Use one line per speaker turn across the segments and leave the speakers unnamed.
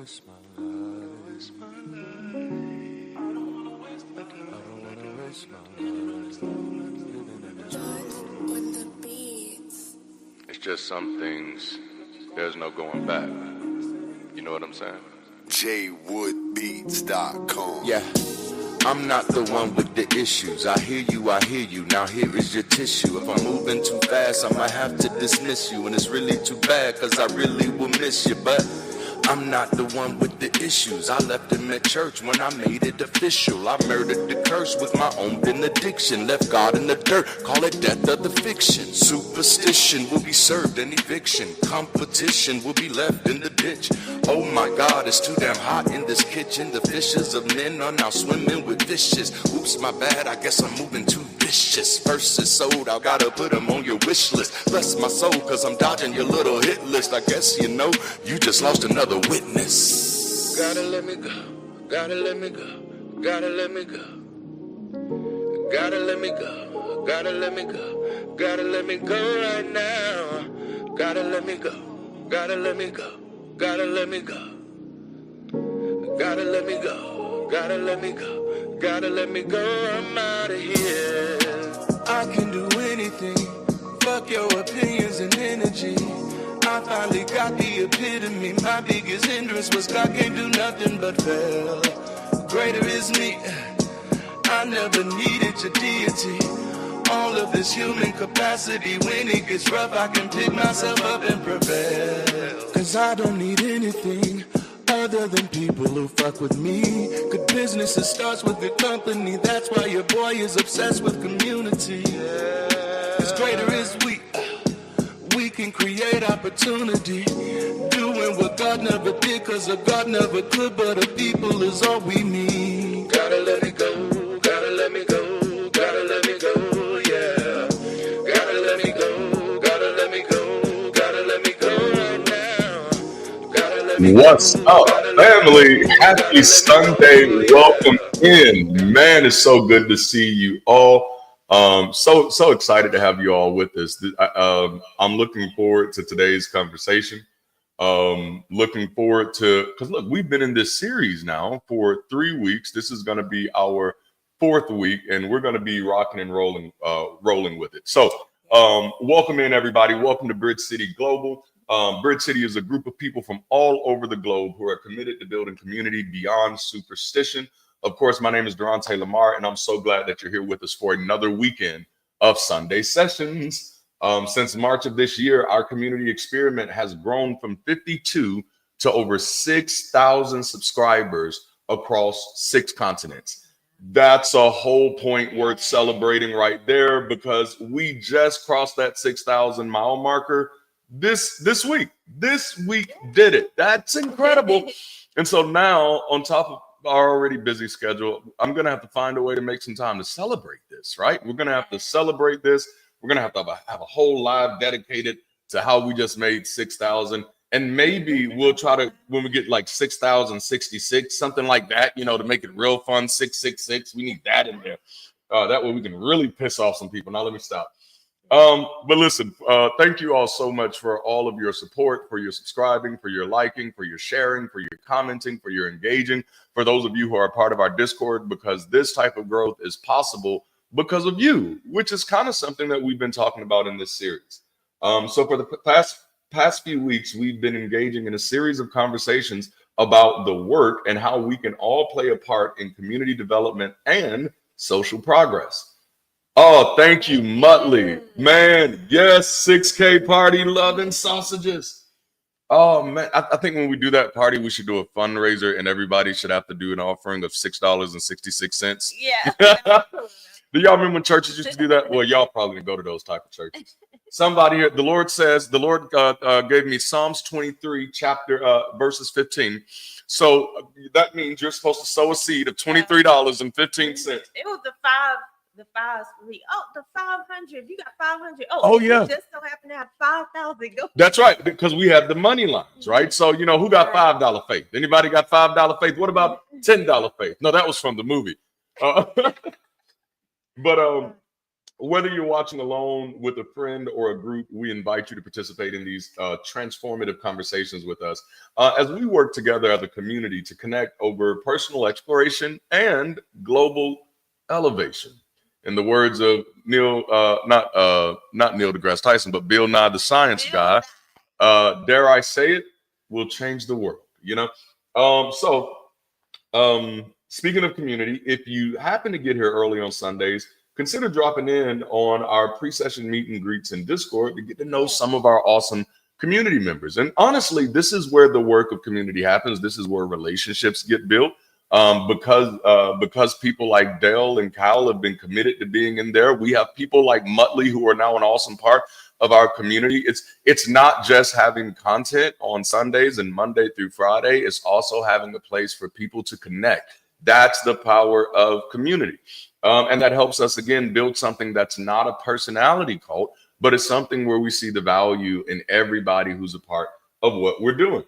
waste my life. I don't wanna waste my life. I don't wanna waste my life. It's just some things, there's no going back. You know what I'm saying?
jwoodbeats.com.
Yeah, I'm not the one with the issues. I hear you, now here is your tissue. If I'm moving too fast, I might have to dismiss you. And it's really too bad, cause I really will miss you. But I'm not the one with the issues. I left him at church when I made it official. I murdered the curse with my own benediction. Left God in the dirt, call it death of the fiction. Superstition will be served in eviction. Competition will be left in the ditch. Oh my God, it's too damn hot in this kitchen. The fishes of men are now swimming with fishes. Oops, my bad, I guess I'm moving too vicious. Verses sold, I gotta put them on your wish list. Bless my soul, cause I'm dodging your little hit list. I guess you know, you just lost another witness.
Gotta let me go, gotta let me go, gotta let me go. Gotta let me go, gotta let me go, gotta let me go right now. Gotta let me go, gotta let me go, gotta let me go. Gotta let me go, gotta let me go, gotta let me go, I'm out of here. I can do anything, fuck your opinions and energy. I finally got the epitome. My biggest hindrance was God can't do nothing but fail. Greater is me, I never needed your deity. All of this human capacity, when it gets rough, I can pick myself up and prevail. Cause I don't need anything other than people who fuck with me. Good business, it starts with good company. That's why your boy is obsessed with community. Cause greater is we can create opportunity. Doing what God never did, cause a God never could, but a people is all we need. Gotta let me go, gotta let me go, gotta let me go, yeah. Gotta let me go, gotta let me go, gotta let me go right now. Gotta let me
What's
go,
up,
gotta let me
family?
go,
Happy
gotta
Sunday.
let me go,
Welcome in. Man, it's so good to see you all. So excited to have you all with us. I'm looking forward to today's conversation. Looking forward to, because look, we've been in this series now for 3 weeks. This is going to be our 4th week, and we're going to be rocking and rolling with it. So welcome in, everybody. Welcome to BridgeCity Global. BridgeCity is a group of people from all over the globe who are committed to building community beyond superstition. Of course, my name is DaranteLaMar, and I'm so glad that you're here with us for another weekend of Sunday sessions. Since March of this year, our community experiment has grown from 52 to over 6,000 subscribers across 6 continents. That's a whole point worth celebrating right there, because we just crossed that 6,000 mile marker this week. This week did it. That's incredible. And so now, on top of our already busy schedule, I'm going to have to find a way to make some time to celebrate this, right? We're going to have to celebrate this. We're going to have a whole live dedicated to how we just made 6,000. And maybe we'll try to, when we get like 6,066, something like that, you know, to make it real fun, 666. We need that in there. That way we can really piss off some people. Now let me stop. But listen, thank you all so much for all of your support, for your subscribing, for your liking, for your sharing, for your commenting, for your engaging, for those of you who are a part of our Discord, because this type of growth is possible because of you, which is kind of something that we've been talking about in this series. So for the past few weeks, we've been engaging in a series of conversations about the work and how we can all play a part in community development and social progress. Oh, thank you, Muttley. Man, yes, 6K party, loving sausages. Oh, man, I think when we do that party, we should do a fundraiser, and everybody should have to do an offering of $6.66.
Yeah.
Do y'all remember when churches used to do that? Well, y'all probably go to those type of churches. Somebody here, the Lord gave me Psalms 23, verses 15. So that means you're supposed to sow a seed of $23.15.
It was the 500. You got 500.
Oh yeah.
You just so happen to have 5,000.
That's right, because we have the money lines, right? So, you know, who got $5 faith? Anybody got $5 faith? What about $10 faith? No, that was from the movie. But whether you're watching alone with a friend or a group, we invite you to participate in these transformative conversations with us as we work together as a community to connect over personal exploration and global elevation. In the words of Neil, not Neil deGrasse Tyson, but Bill Nye the Science Guy, dare I say it, will change the world. You know, speaking of community, if you happen to get here early on Sundays, consider dropping in on our pre-session meet and greets in Discord to get to know some of our awesome community members. And honestly, this is where the work of community happens. This is where relationships get built. Because people like Dale and Kyle have been committed to being in there. We have people like Muttley who are now an awesome part of our community. It's not just having content on Sundays and Monday through Friday. It's also having a place for people to connect. That's the power of community. And that helps us, again, build something that's not a personality cult, but it's something where we see the value in everybody who's a part of what we're doing.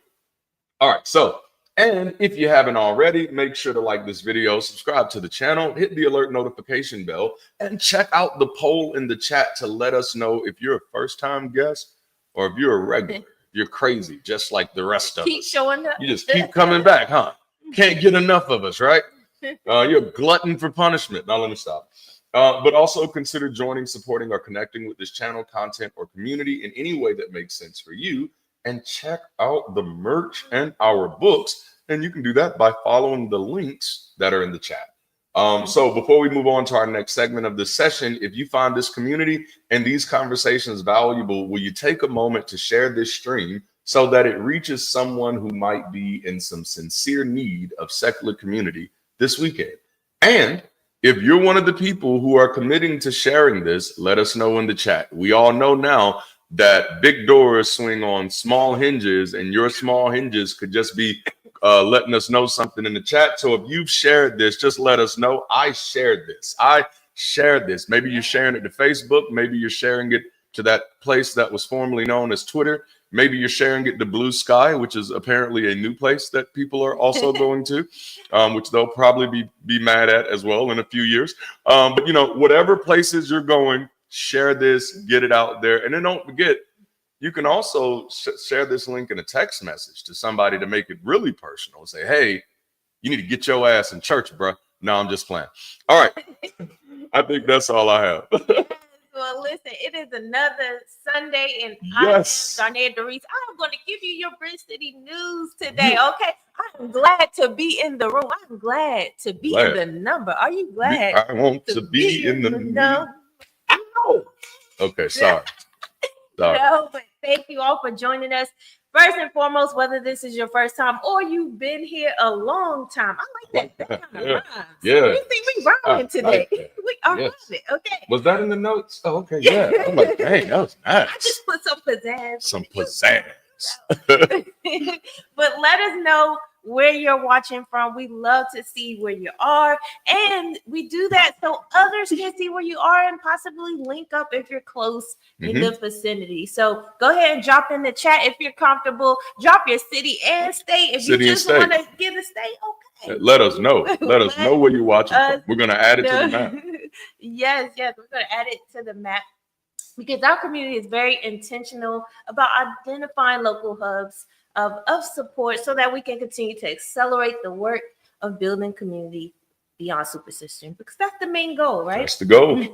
All right, so, and if you haven't already, make sure to like this video, subscribe to the channel, hit the alert notification bell, and check out the poll in the chat to let us know if you're a first-time guest or if you're a regular. You're crazy, just like the rest of us.
Keep showing up.
You just keep coming back, huh? Can't get enough of us, right? You're a glutton for punishment. Now let me stop. But also consider joining, supporting, or connecting with this channel, content, or community in any way that makes sense for you. And check out the merch and our books. And you can do that by following the links that are in the chat. So before we move on to our next segment of this session, if you find this community and these conversations valuable, will you take a moment to share this stream so that it reaches someone who might be in some sincere need of secular community this weekend? And if you're one of the people who are committing to sharing this, let us know in the chat. We all know now that big doors swing on small hinges, and your small hinges could just be letting us know something in the chat. So if you've shared this, just let us know. I shared this. Maybe you're sharing it to Facebook. Maybe you're sharing it to that place that was formerly known as Twitter. Maybe you're sharing it to Blue Sky, which is apparently a new place that people are also going to, which they'll probably be mad at as well in a few years. But, you know, whatever places you're going, share this, get it out there. And then don't forget, you can also share this link in a text message to somebody to make it really personal and say, hey, you need to get your ass in church, bro. No, I'm just playing. All right. I think that's all I have.
Well, listen, it is another Sunday, and
yes.
I am Darnaya Darice. I'm going to give you your BridgeCity news today, okay? I'm glad to be in the room. I'm glad to be in the number. Are you glad?
I want to be in the number. Okay, sorry.
No, but thank you all for joining us. First and foremost, whether this is your first time or you've been here a long time, I like that. That kind of rhymes.
Yeah.
You think we rhyming today? We are rhyming. Okay.
Was that in the notes? Oh, okay. Yeah. I'm like, dang, that was nice.
I just put some pizzazz.
Some pizzazz.
But let us know where you're watching from. We love to see where you are, and we do that so others can see where you are and possibly link up if you're close in the vicinity. So go ahead and drop in the chat if you're comfortable. Drop your city and state if you just want to give a state. Okay,
let us know. Let us know where you're watching from. We're gonna add it to the map.
Yes, we're gonna add it to the map, because our community is very intentional about identifying local hubs of support so that we can continue to accelerate the work of building community beyond super system, because that's the main goal, right?
That's the goal.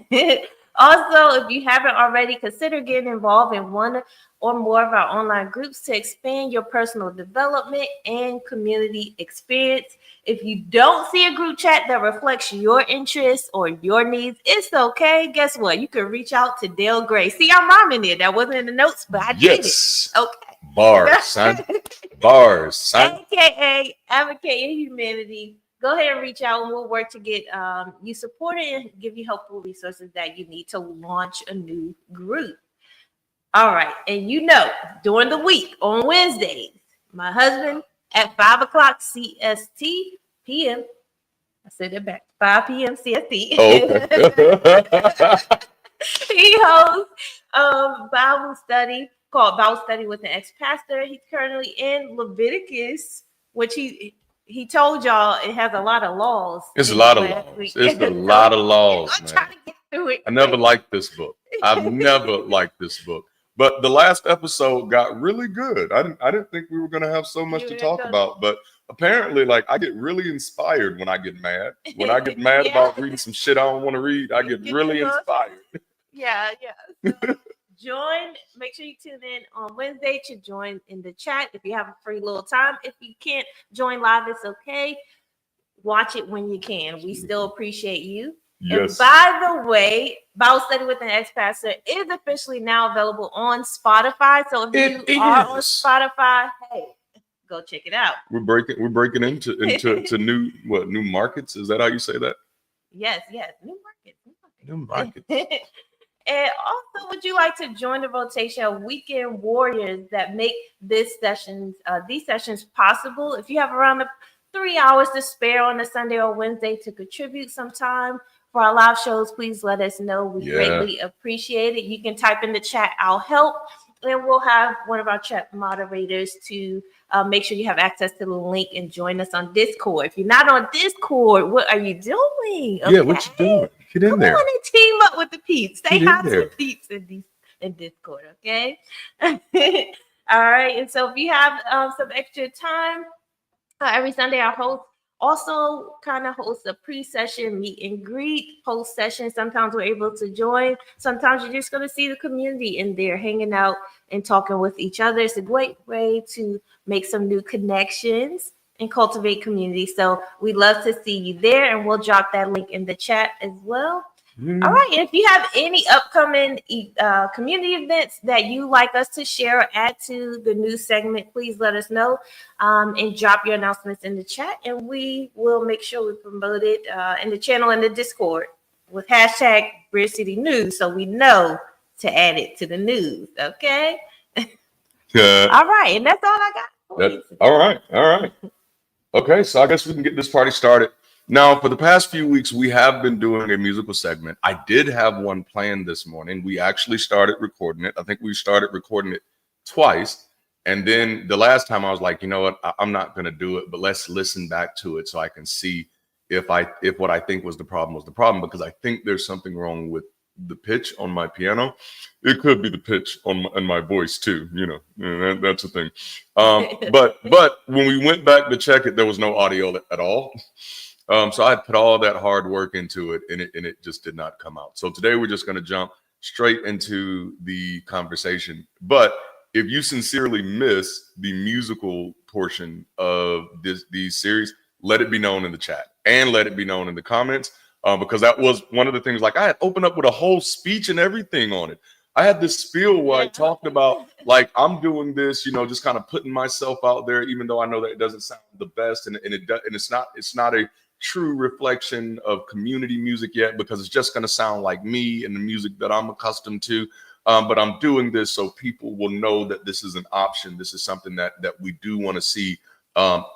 Also, if you haven't already, consider getting involved in one or more of our online groups to expand your personal development and community experience. If you don't see a group chat that reflects your interests or your needs, it's okay. Guess what? You can reach out to Dale Gray. See, I'm rhyming it. That wasn't in the notes, but I did it. Okay.
Bars, son. Bars, son.
AKA advocating humanity. Go ahead and reach out, and we'll work to get you supported and give you helpful resources that you need to launch a new group. All right. And you know, during the week on Wednesdays, my husband at 5 o'clock CST PM. I said it back. 5 p.m. CST.
Oh, okay.
He hosts Bible study called Bible Study with an Ex-Pastor. He's currently in Leviticus, which he told y'all it has a lot of laws.
It's a lot of laws. It's a lot of laws.
I'm trying to get
I never liked this book. I've never liked this book. But the last episode got really good. I didn't think we were going to have so much to talk about, but apparently, like, I get really inspired when I get mad. When I get mad about reading some shit I don't want to read, I get really inspired.
Yeah. So make sure you tune in on Wednesday to join in the chat if you have a free little time. If you can't join live, it's okay. Watch it when you can. We still appreciate you. Yes. And by the way, Bible Study with an Ex-Pastor is officially now available on Spotify. So if you are on Spotify, hey, go check it out.
We're breaking into new markets. Is that how you say that?
Yes, new markets. And also, would you like to join the rotation of weekend warriors that make these sessions possible? If you have around 3 hours to spare on a Sunday or Wednesday to contribute some time for our live shows, please let us know. We greatly appreciate it. You can type in the chat, I'll help, and we'll have one of our chat moderators to make sure you have access to the link and join us on Discord. If you're not on Discord, what are you doing? Okay?
Yeah, what you doing? Get in there.
Come on and team up with the peeps. Say hi to the peeps in Discord, okay? All right, and so if you have some extra time, every Sunday our host also kind of hosts a pre-session meet and greet, post-session. Sometimes we're able to join. Sometimes you're just going to see the community in there hanging out and talking with each other. It's a great way to make some new connections and cultivate community. So we'd love to see you there, and we'll drop that link in the chat as well. All right. And if you have any upcoming community events that you like us to share or add to the new segment, please let us know and drop your announcements in the chat, and we will make sure we promote it in the channel and the Discord with hashtag BridgeCity News, so we know to add it to the news. Okay. All right. And that's all I got.
All right. Okay. So I guess we can get this party started. Now, for the past few weeks, we have been doing a musical segment. I did have one planned this morning. We actually started recording it. I think we started recording it twice. And then the last time I was like, you know what, I'm not going to do it, but let's listen back to it so I can see if what I think was the problem, because I think there's something wrong with the pitch on my piano. It could be the pitch on my voice too, that's the thing. But when we went back to check it, there was no audio at all. So I put all that hard work into it, and it just did not come out. So today we're just going to jump straight into the conversation. But if you sincerely miss the musical portion of these series, let it be known in the chat and let it be known in the comments, because that was one of the things. Like, I had opened up with a whole speech and everything on it. I had this spiel where I talked about, like, I'm doing this, just kind of putting myself out there, even though I know that it doesn't sound the best, and it's not a true reflection of community music yet, because it's just going to sound like me and the music that I'm accustomed to. But I'm doing this so people will know that this is an option. This is something that we do want to see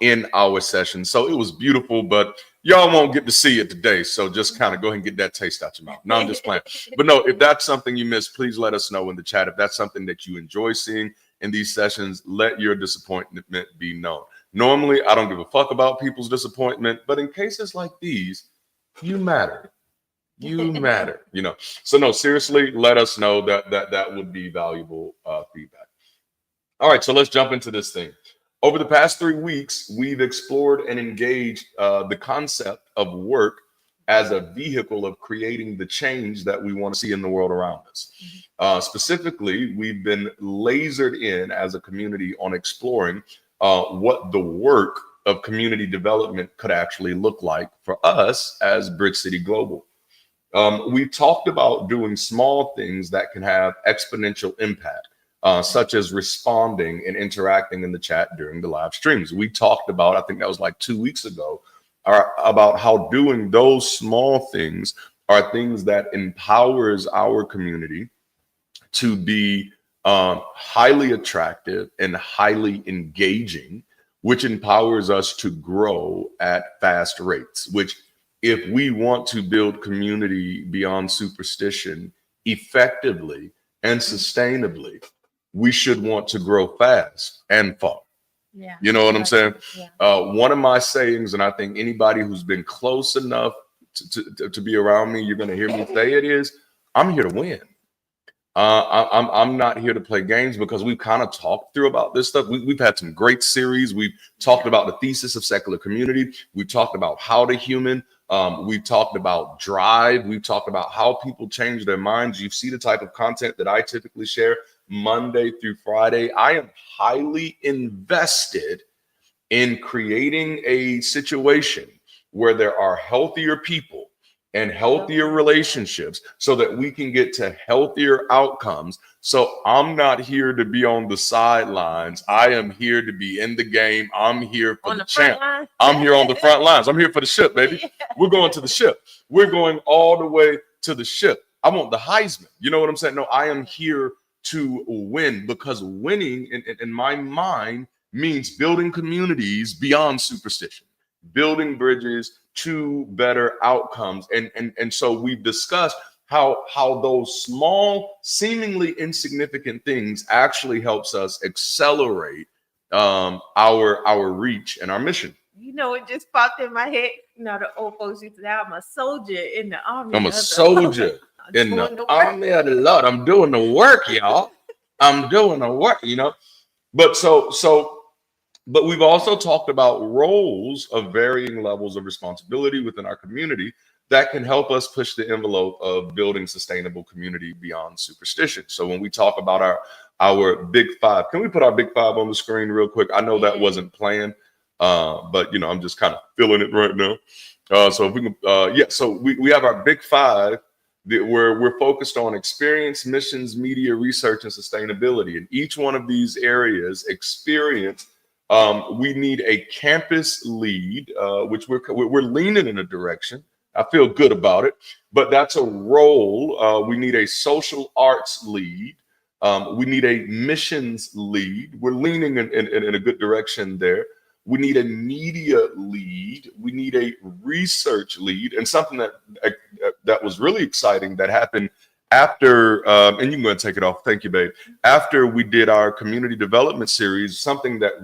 in our session. So it was beautiful, but y'all won't get to see it today. So just kind of go ahead and get that taste out your mouth. No, I'm just playing. But no, if that's something you missed, please let us know in the chat. If that's something that you enjoy seeing in these sessions, let your disappointment be known. Normally, I don't give a fuck about people's disappointment, but in cases like these, you matter. You matter, So no, seriously, let us know that would be valuable feedback. All right, so let's jump into this thing. Over the past 3 weeks, we've explored and engaged the concept of work as a vehicle of creating the change that we want to see in the world around us. Specifically, we've been lasered in as a community on exploring what the work of community development could actually look like for us as BridgeCity Global. We talked about doing small things that can have exponential impact, such as responding and interacting in the chat during the live streams. We talked about, I think that was like 2 weeks ago, about how doing those small things are things that empowers our community to be highly attractive and highly engaging, which empowers us to grow at fast rates, which, if we want to build community beyond superstition effectively and sustainably, we should want to grow fast and far.
Yeah.
You know what I'm saying?
Yeah.
One of my sayings, and I think anybody who's been close enough to be around me, you're going to hear me say it is, I'm here to win. I'm not here to play games, because we've kind of talked through about this stuff. We've had some great series. We've talked about the thesis of secular community. We've talked about how to human. We've talked about drive. We've talked about how people change their minds. You see the type of content that I typically share Monday through Friday. I am highly invested in creating a situation where there are healthier people and healthier relationships, so that we can get to healthier outcomes. So I'm not here to be on the sidelines. I am here to be in the game. I'm here for the champ. I'm here on the front lines. I'm here for the ship, baby. Yeah. We're going to the ship. We're going all the way to the ship. I want the Heisman. You know what I'm saying? No, I am here to win, because winning in my mind means building communities beyond superstition, building bridges to better outcomes. And so we've discussed how those small, seemingly insignificant things actually helps us accelerate our reach and our mission.
You know, it just popped in my head. You know, the old folks used to say, I'm a soldier in the army.
I'm a soldier in the army of the Lord. I'm doing the work, y'all. I'm doing the work, you know. But we've also talked about roles of varying levels of responsibility within our community that can help us push the envelope of building sustainable community beyond superstition. So when we talk about our big five, can we put our big five on the screen real quick? I know that wasn't planned, but you know, I'm just kind of feeling it right now. So if we can, so we have our big five where we're focused on experience, missions, media, research, and sustainability. In each one of these areas, experience, we need a campus lead, which we're leaning in a direction. I feel good about it, but that's a role. We need a social arts lead. We need a missions lead. We're leaning in a good direction there. We need a media lead. We need a research lead, and something that was really exciting that happened after, and you can go ahead and take it off. Thank you, babe. After we did our community development series, something that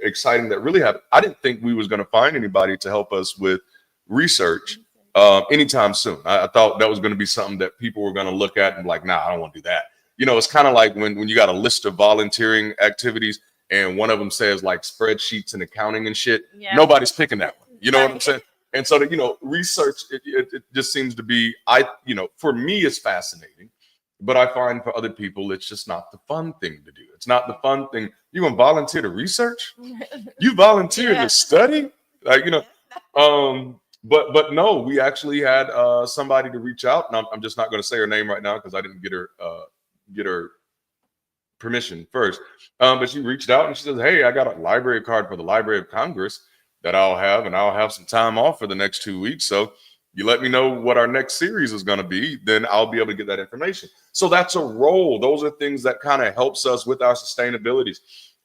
exciting that really happened. I didn't think we was going to find anybody to help us with research anytime soon. I thought that was going to be something that people were going to look at and be like, nah, I don't want to do that. You know, it's kind of like when you got a list of volunteering activities and one of them says like spreadsheets and accounting and shit. Yeah. Nobody's picking that one. You know what I'm saying? And so that, you know, research, it just seems to be, for me, it's fascinating, but I find for other people, it's just not the fun thing to do. It's not the fun thing. You gonna volunteer to research? You volunteer to study? Like, you know, but no, we actually had somebody to reach out, and I'm just not going to say her name right now because I didn't get her permission first. But she reached out and she says, hey, I got a library card for the Library of Congress that I'll have some time off for the next 2 weeks. So you let me know what our next series is going to be, then I'll be able to get that information. So that's a role. Those are things that kind of helps us with our sustainabilities.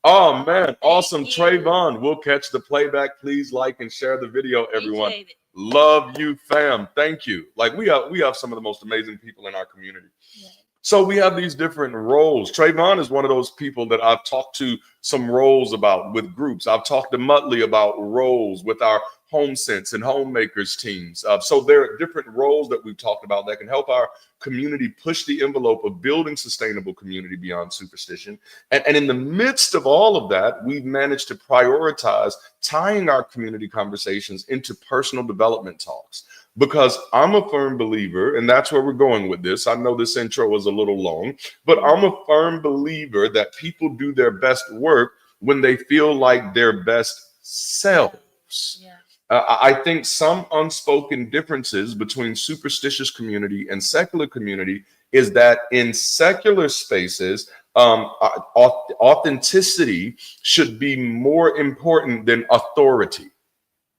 Oh man, awesome. Trayvon, we'll catch the playback. Please like and share the video, everyone. Love you, fam. Thank you. Like we have some of the most amazing people in our community. Yeah. So we have these different roles. Trayvon is one of those people that I've talked to some roles about with groups. I've talked to Muttley about roles with our HomeSense and Homemakers teams. So there are different roles that we've talked about that can help our community push the envelope of building sustainable community beyond superstition. And in the midst of all of that, we've managed to prioritize tying our community conversations into personal development talks. Because I'm a firm believer, and that's where we're going with this. I know this intro was a little long, but I'm a firm believer that people do their best work when they feel like their best selves. Yeah. I think some unspoken differences between superstitious community and secular community is that in secular spaces, authenticity should be more important than authority.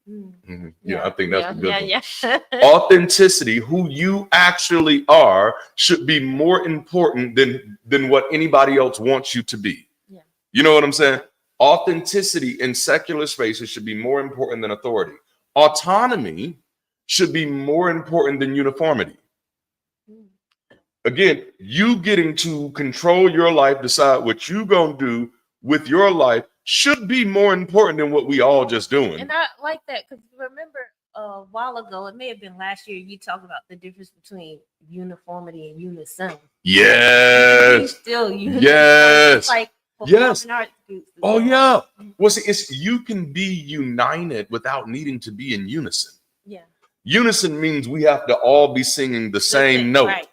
Mm-hmm. Yeah, I think that's a good one. Yeah. Authenticity, who you actually are, should be more important than what anybody else wants you to be. Yeah. You know what I'm saying? Authenticity in secular spaces should be more important than authority. Autonomy should be more important than uniformity. Again, you getting to control your life, decide what you're going to do with your life should be more important than what we all just doing.
And I like that because remember, a while ago, it may have been last year, you talked about the difference between uniformity and unison.
Yes.
Still unison.
Yes.
Like
yes.
Arts groups.
Oh yeah. Well, see, you can be united without needing to be in unison.
Yeah.
Unison means we have to all be singing the same note.
Right.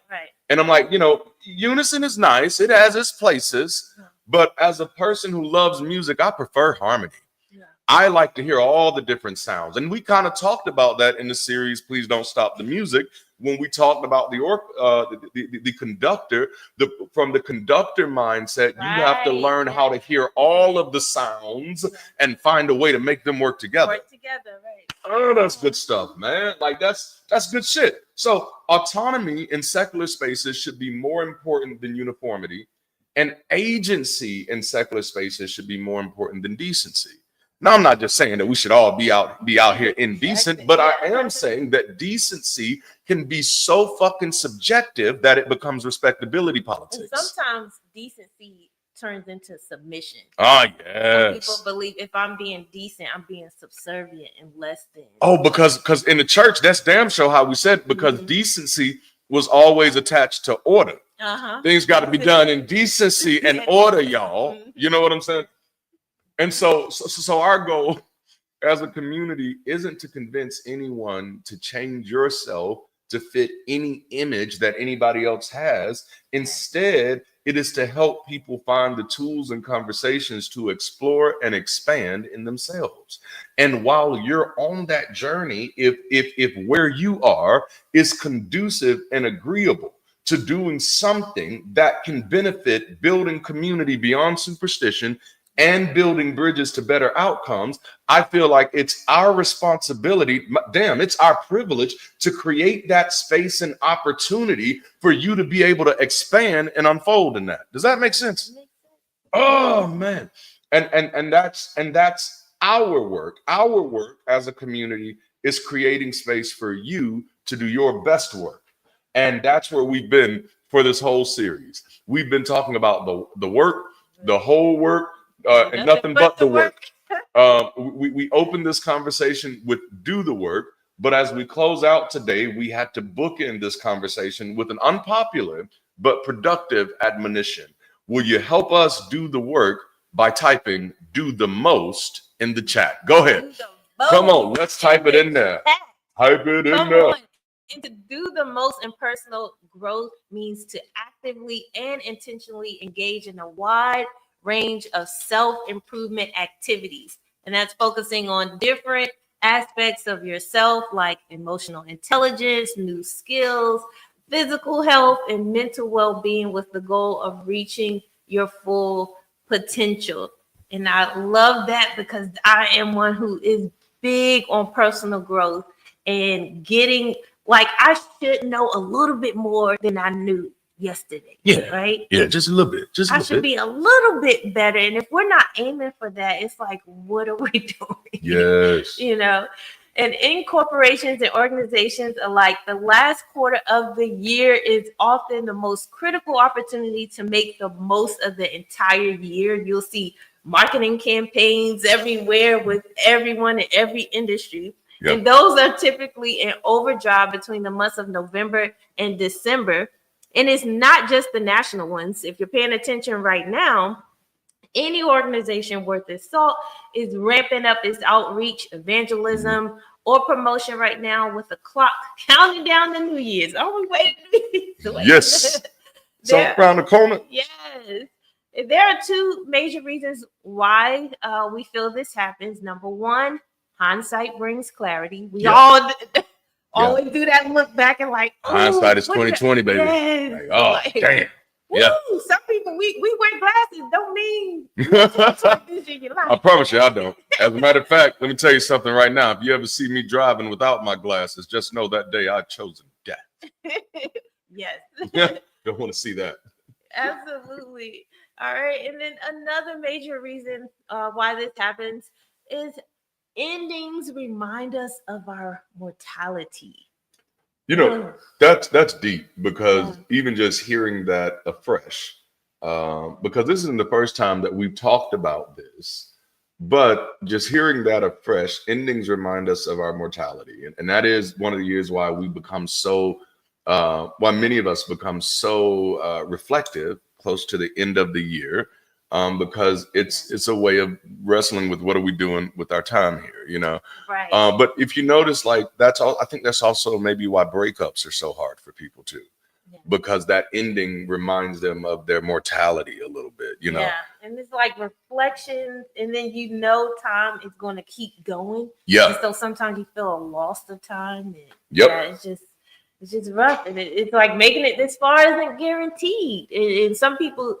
And I'm like, unison is nice. It has its places. But as a person who loves music, I prefer harmony. Yeah. I like to hear all the different sounds. And we kind of talked about that in the series, Please Don't Stop the Music, when we talked about the conductor. From the conductor mindset, you have to learn how to hear all of the sounds and find a way to make them work together.
Right.
Oh, that's good stuff, man. Like that's good shit. So autonomy in secular spaces should be more important than uniformity, and agency in secular spaces should be more important than decency. Now, I'm not just saying that we should all be out here indecent, but I am saying that decency can be so fucking subjective that it becomes respectability politics.
And sometimes decency turns into submission.
Oh, yes.
Some people believe if I'm being decent, I'm being subservient and less than.
Oh, because in the church, that's damn sure how we said, because decency was always attached to order. Things got to be done in decency and order, y'all. You know what I'm saying? And so our goal as a community isn't to convince anyone to change yourself to fit any image that anybody else has. Instead, it is to help people find the tools and conversations to explore and expand in themselves. And while you're on that journey, if where you are is conducive and agreeable to doing something that can benefit building community beyond superstition and building bridges to better outcomes, I feel like it's our responsibility, it's our privilege to create that space and opportunity for you to be able to expand and unfold in that. Does that make sense? Oh man. And that's our work. Our work as a community is creating space for you to do your best work. And that's where we've been for this whole series. We've been talking about the work, the whole work, and nothing but the work. We opened this conversation with do the work, but as we close out today, we had to bookend this conversation with an unpopular but productive admonition. Will you help us do the work by typing "do the most" in the chat? Go ahead. Come on, let's type it in there. Type it in there.
And to do the most in personal growth means to actively and intentionally engage in a wide range of self-improvement activities. And that's focusing on different aspects of yourself, like emotional intelligence, new skills, physical health, and mental well-being, with the goal of reaching your full potential. And I love that because I am one who is big on personal growth and getting, like, I should know a little bit more than I knew yesterday.
Yeah.
Right?
Yeah, just a little bit.
I should be a little bit better. And if we're not aiming for that, it's like, what are we doing?
Yes.
And in corporations and organizations alike, the last quarter of the year is often the most critical opportunity to make the most of the entire year. You'll see marketing campaigns everywhere with everyone in every industry. Yep. And those are typically in overdrive between the months of November and December. And it's not just the national ones. If you're paying attention right now, any organization worth its salt is ramping up its outreach, evangelism, or promotion right now with the clock counting down the New Year's. Are we waiting?
Yes. So around the corner.
Yes. There are two major reasons why we feel this happens. Number one, hindsight brings clarity. We all always do that look back and like,
hindsight is 2020, baby.
Yes.
Like, damn.
Yeah. Some people we wear glasses don't mean
I promise you I don't. As a matter of fact, let me tell you something right now. If you ever see me driving without my glasses, just know that day I've chosen death.
Yes.
Don't want to see that.
Absolutely. All right. And then another major reason why this happens is endings remind us of our mortality.
That's deep, because even just hearing that afresh, because this isn't the first time that we've talked about this, But just hearing that afresh, endings remind us of our mortality. And that is one of the years why we become so, why many of us become so reflective close to the end of the year, because it's a way of wrestling with what are we doing with our time here, you know?
Right.
But if you notice, like, that's all, I think that's also maybe why breakups are so hard for people too. Because that ending reminds them of their mortality a little bit, you know?
Yeah, and it's like reflections, and then you know time is going to keep going.
Yeah.
And so sometimes you feel a loss of time. And
Yep.
it's just rough, and it's like making it this far isn't guaranteed. And some people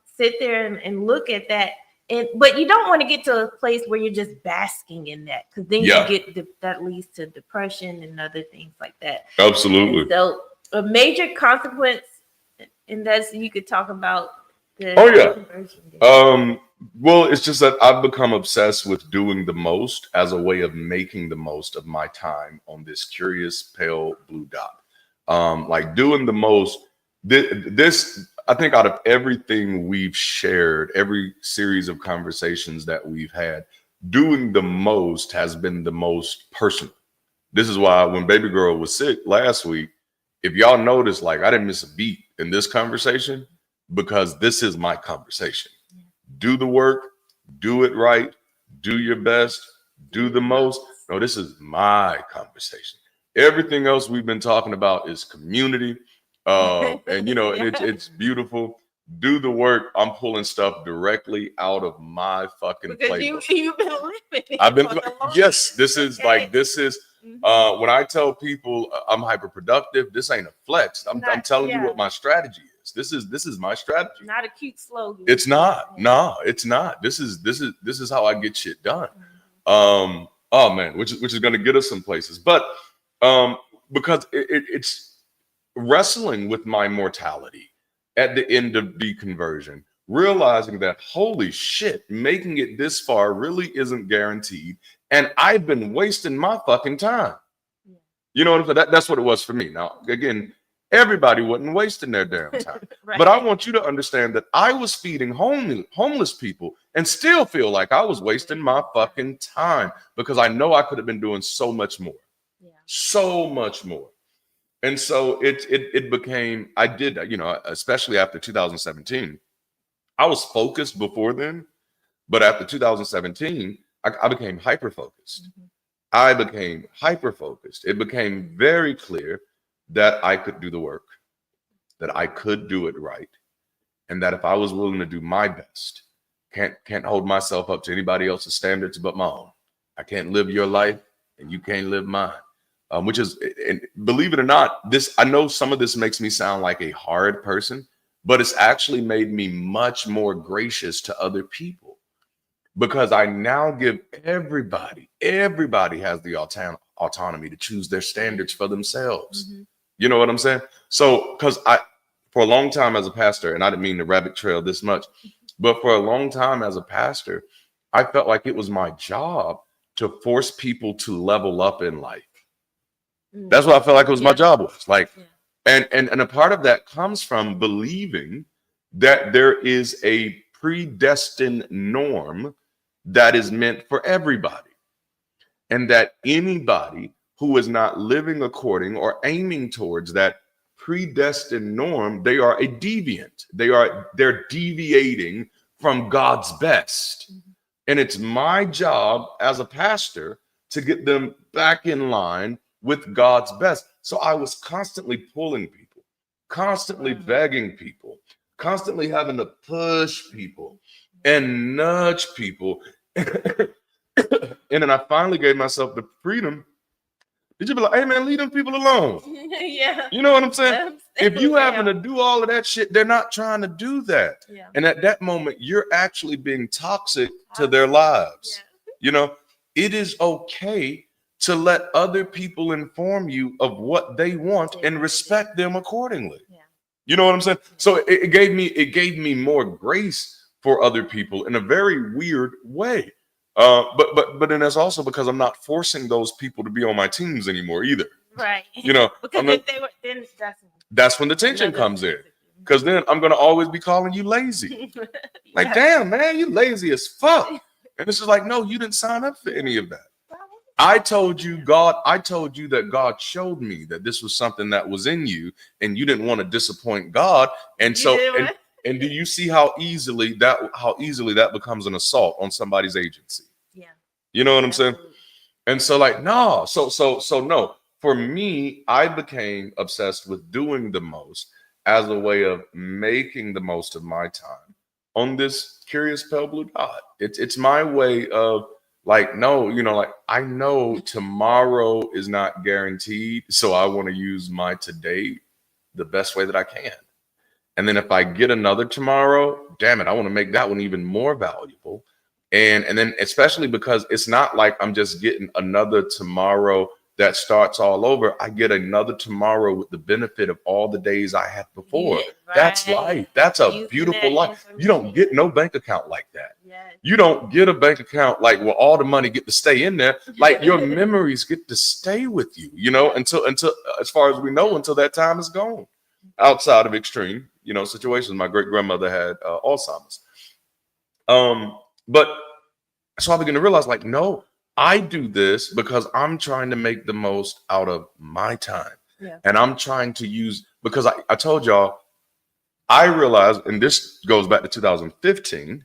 sit there and look at that, but you don't want to get to a place where you're just basking in that, because then you get that leads to depression and other things like that.
Absolutely.
And so a major consequence, and that's, you could talk about the conversion.
Well, it's just that I've become obsessed with doing the most as a way of making the most of my time on this curious pale blue dot. Like doing the most, this I think out of everything we've shared, every series of conversations that we've had, doing the most has been the most personal. This is why when baby girl was sick last week, if y'all notice, like, I didn't miss a beat in this conversation, because this is my conversation. Do the work, do it right, do your best, do the most. No, this is my conversation. Everything else we've been talking about is community. And you know, it's beautiful. Do the work. I'm pulling stuff directly out of my fucking playbook.
You've been living it.
I've been, yes, this is like, this is, when I tell people I'm hyper productive, this ain't a flex. I'm telling you what my strategy is. This is my strategy.
Not a cute slogan.
It's not. No, it's not. This is how I get shit done. Oh man, which is going to get us some places. But because it's wrestling with my mortality at the end of deconversion, realizing that, holy shit, making it this far really isn't guaranteed. And I've been wasting my fucking time. You know what I'm saying? That's what it was for me. Now, again, everybody wasn't wasting their damn time.
Right.
But I want you to understand that I was feeding homeless people and still feel like I was wasting my fucking time, because I know I could have been doing so much more. So much more. And so it became, I did, you know, especially after 2017, I was focused before then, but after 2017, I became hyper-focused. I became hyper-focused. It became very clear that I could do the work, that I could do it right, and that if I was willing to do my best, can't hold myself up to anybody else's standards but my own. I can't live your life, and you can't live mine. Which is, and believe it or not, this, I know some of this makes me sound like a hard person, but it's actually made me much more gracious to other people, because I now give everybody has the autonomy to choose their standards for themselves. You know what I'm saying? So, because for a long time as a pastor, and I didn't mean to rabbit trail this much, but for a long time as a pastor, I felt like it was my job to force people to level up in life. That's what I felt like it was my job was like, and a part of that comes from believing that there is a predestined norm that is meant for everybody, and that anybody who is not living according or aiming towards that predestined norm, they are a deviant. They're deviating from God's best. And it's my job as a pastor to get them back in line with God's best. So I was constantly pulling people, constantly begging people, constantly having to push people and nudge people. And then I finally gave myself the freedom. Did you be like, hey man, leave them people alone?
Yeah.
You know what I'm saying? If you having to do all of that shit, they're not trying to do that. And at that moment, you're actually being toxic to their lives. You know, it is okay to let other people inform you of what they want and respect them accordingly. You know what I'm saying? So it gave me more grace for other people in a very weird way. But then that's also because I'm not forcing those people to be on my teams anymore either.
Right.
You know,
because if they were, then
that's when the tension comes in. Because then I'm gonna always be calling you lazy. Like, damn, man, you lazy as fuck. And it's just like, no, you didn't sign up for any of that. I told you that God showed me that this was something that was in you, and you didn't want to disappoint God. And so, and do you see how easily that becomes an assault on somebody's agency?
Yeah.
You know what I'm saying? And so like, no, so no. For me, I became obsessed with doing the most as a way of making the most of my time on this curious pale blue dot. It's my way of like, no, like I know tomorrow is not guaranteed. So I want to use my today the best way that I can. And then if I get another tomorrow, damn it, I want to make that one even more valuable. And then especially because it's not like I'm just getting another tomorrow that starts all over. I get another tomorrow with the benefit of all the days I had before. Yeah, right. That's life. That's a beautiful life. You don't get no bank account like that. Yes. You don't get a bank account like where all the money get to stay in there. Like your memories get to stay with you, until as far as we know, until that time is gone. Outside of extreme, situations. My great grandmother had Alzheimer's. But so I began to realize, like, no, I do this because I'm trying to make the most out of my time. Yeah. And I'm trying to use, because I told y'all, I realized, and this goes back to 2015,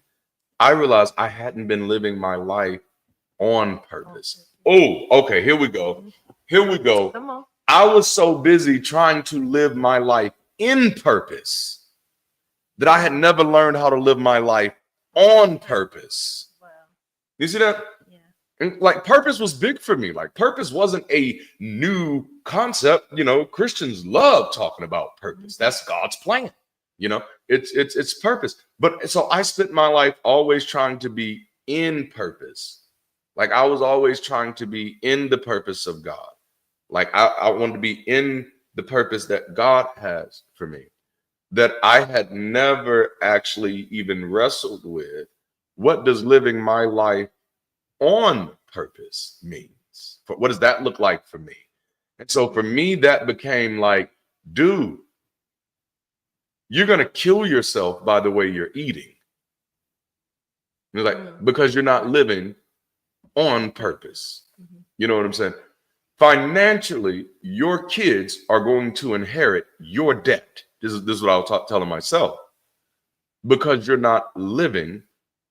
I realized I hadn't been living my life on purpose. Oh, okay, here we go. Come on. I was so busy trying to live my life in purpose that I had never learned how to live my life on purpose. Wow. You see that? Yeah. And like purpose was big for me. Like purpose wasn't a new concept. Christians love talking about purpose. That's God's plan. It's purpose. But so I spent my life always trying to be in purpose. Like I was always trying to be in the purpose of God. Like I wanted to be in the purpose that God has for me, that I had never actually even wrestled with. What does living my life on purpose means? What does that look like for me? And so for me, that became like, dude, you're going to kill yourself by the way you're eating. Because you're not living on purpose. Mm-hmm. You know what I'm saying? Financially, your kids are going to inherit your debt. This is what I was telling myself. Because you're not living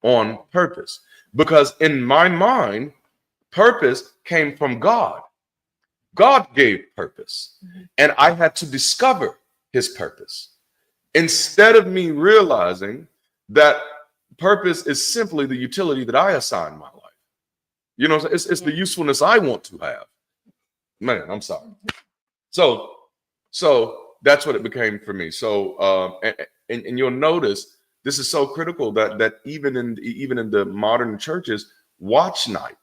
on purpose. Because in my mind, purpose came from God. God gave purpose. Mm-hmm. And I had to discover his purpose. Instead of me realizing that purpose is simply the utility that I assign my life. It's the usefulness I want to have. Man, I'm sorry. So that's what it became for me. So and you'll notice this is so critical that even in the modern churches, watch night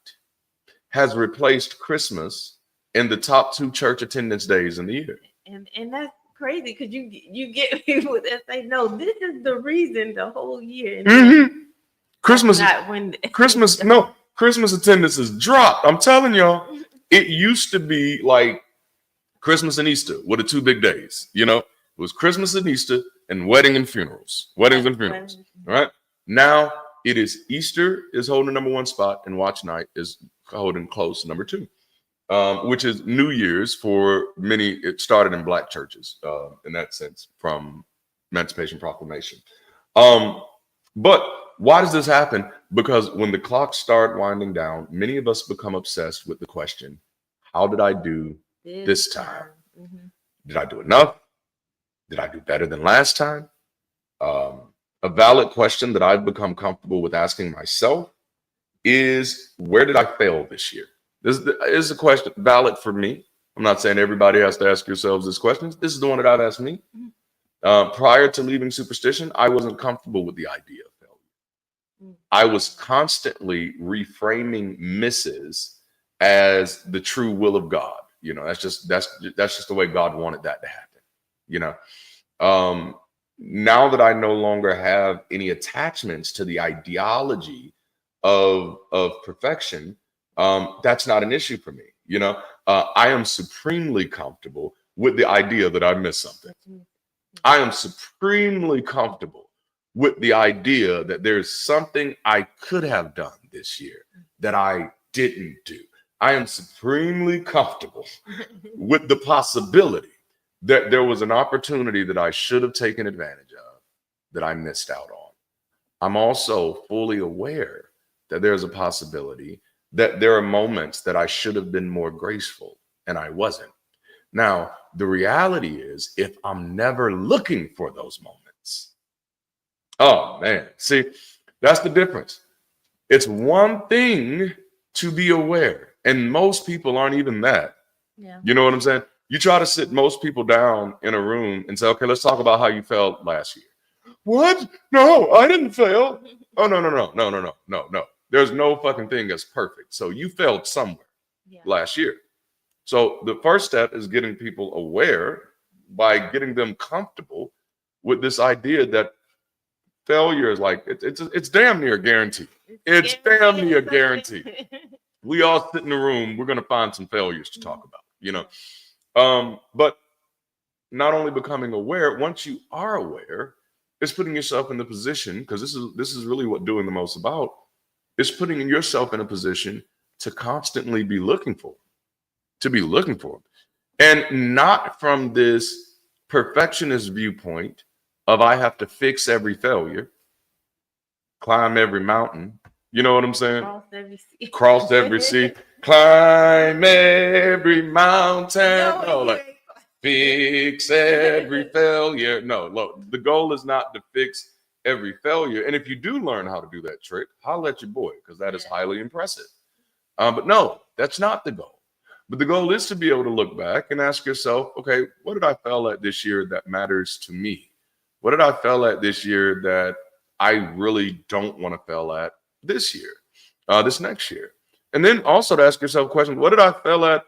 has replaced Christmas in the top 2 church attendance days in the year.
And that's crazy because you get people that say, no, this is the reason the whole year.
Mm-hmm. Christmas attendance is dropped. I'm telling y'all. It used to be like Christmas and Easter were the 2 big days. It was Christmas and Easter and weddings and funerals. All right. Now it is Easter is holding number 1 spot and watch night is holding close number 2, which is New Year's for many. It started in Black churches in that sense from Emancipation Proclamation. But why does this happen? Because when the clocks start winding down, many of us become obsessed with the question, how did I do this time? Mm-hmm. Did I do enough? Did I do better than last time? A valid question that I've become comfortable with asking myself is, where did I fail this year? This is a question valid for me. I'm not saying everybody has to ask yourselves this question. This is the one that I've asked me. Prior to leaving Superstition, I wasn't comfortable with the idea of failure. I was constantly reframing misses as the true will of God. That's just the way God wanted that to happen. Now that I no longer have any attachments to the ideology of perfection, that's not an issue for me. I am supremely comfortable with the idea that I missed something. I am supremely comfortable with the idea that there's something I could have done this year that I didn't do. I am supremely comfortable with the possibility that there was an opportunity that I should have taken advantage of that I missed out on. I'm also fully aware that there's a possibility that there are moments that I should have been more graceful and I wasn't. Now, the reality is, if I'm never looking for those moments, oh man, see, that's the difference. It's one thing to be aware, and most people aren't even that.
Yeah.
You know what I'm saying? You try to sit most people down in a room and say, okay, let's talk about how you felt last year. What? No, I didn't fail. Oh, no. There's no fucking thing that's perfect. So you failed somewhere last year. So the first step is getting people aware by getting them comfortable with this idea that failure is like, it's damn near guaranteed. It's damn near guaranteed. We all sit in the room, we're going to find some failures to talk about, you know. But not only becoming aware, once you are aware, it's putting yourself in the position, because this is really what doing the most about, is putting yourself in a position to constantly be looking for them. And not from this perfectionist viewpoint of I have to fix every failure, climb every mountain. You know what I'm saying? Cross every sea, climb every mountain. No, like fix every failure. No, look, the goal is not to fix every failure. And if you do learn how to do that trick, holler at your boy, because that is highly impressive. But no, that's not the goal. But the goal is to be able to look back and ask yourself, okay, what did I fail at this year that matters to me? What did I fail at this year that I really don't want to fail at this year, this next year? And then also to ask yourself questions, what did I fail at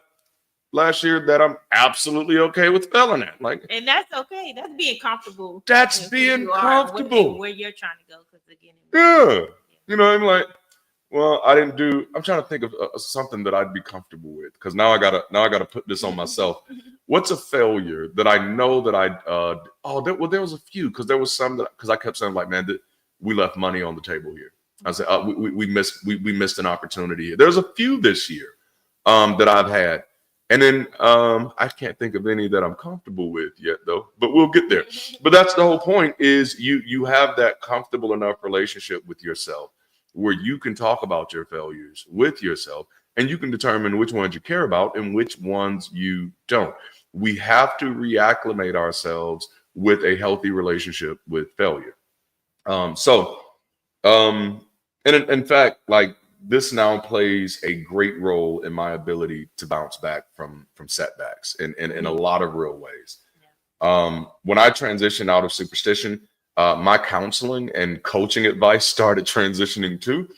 last year that I'm absolutely okay with failing at? Like,
and that's okay. That's being comfortable.
That's being comfortable.
Where you're trying to go. Because again,
you know, I'm like, well, I'm trying to think of something that I'd be comfortable with, because now I gotta put this on myself. What's a failure that I know that there was a few, because there was some because I kept saying like, man, we left money on the table here. I said, we missed an opportunity here. There's a few this year that I've had. And then I can't think of any that I'm comfortable with yet, though, but we'll get there. But that's the whole point, is you have that comfortable enough relationship with yourself where you can talk about your failures with yourself, and you can determine which ones you care about and which ones you don't. We have to reacclimate ourselves with a healthy relationship with failure. And in fact, like, this now plays a great role in my ability to bounce back from setbacks in a lot of real ways. When I transitioned out of superstition, my counseling and coaching advice started transitioning too.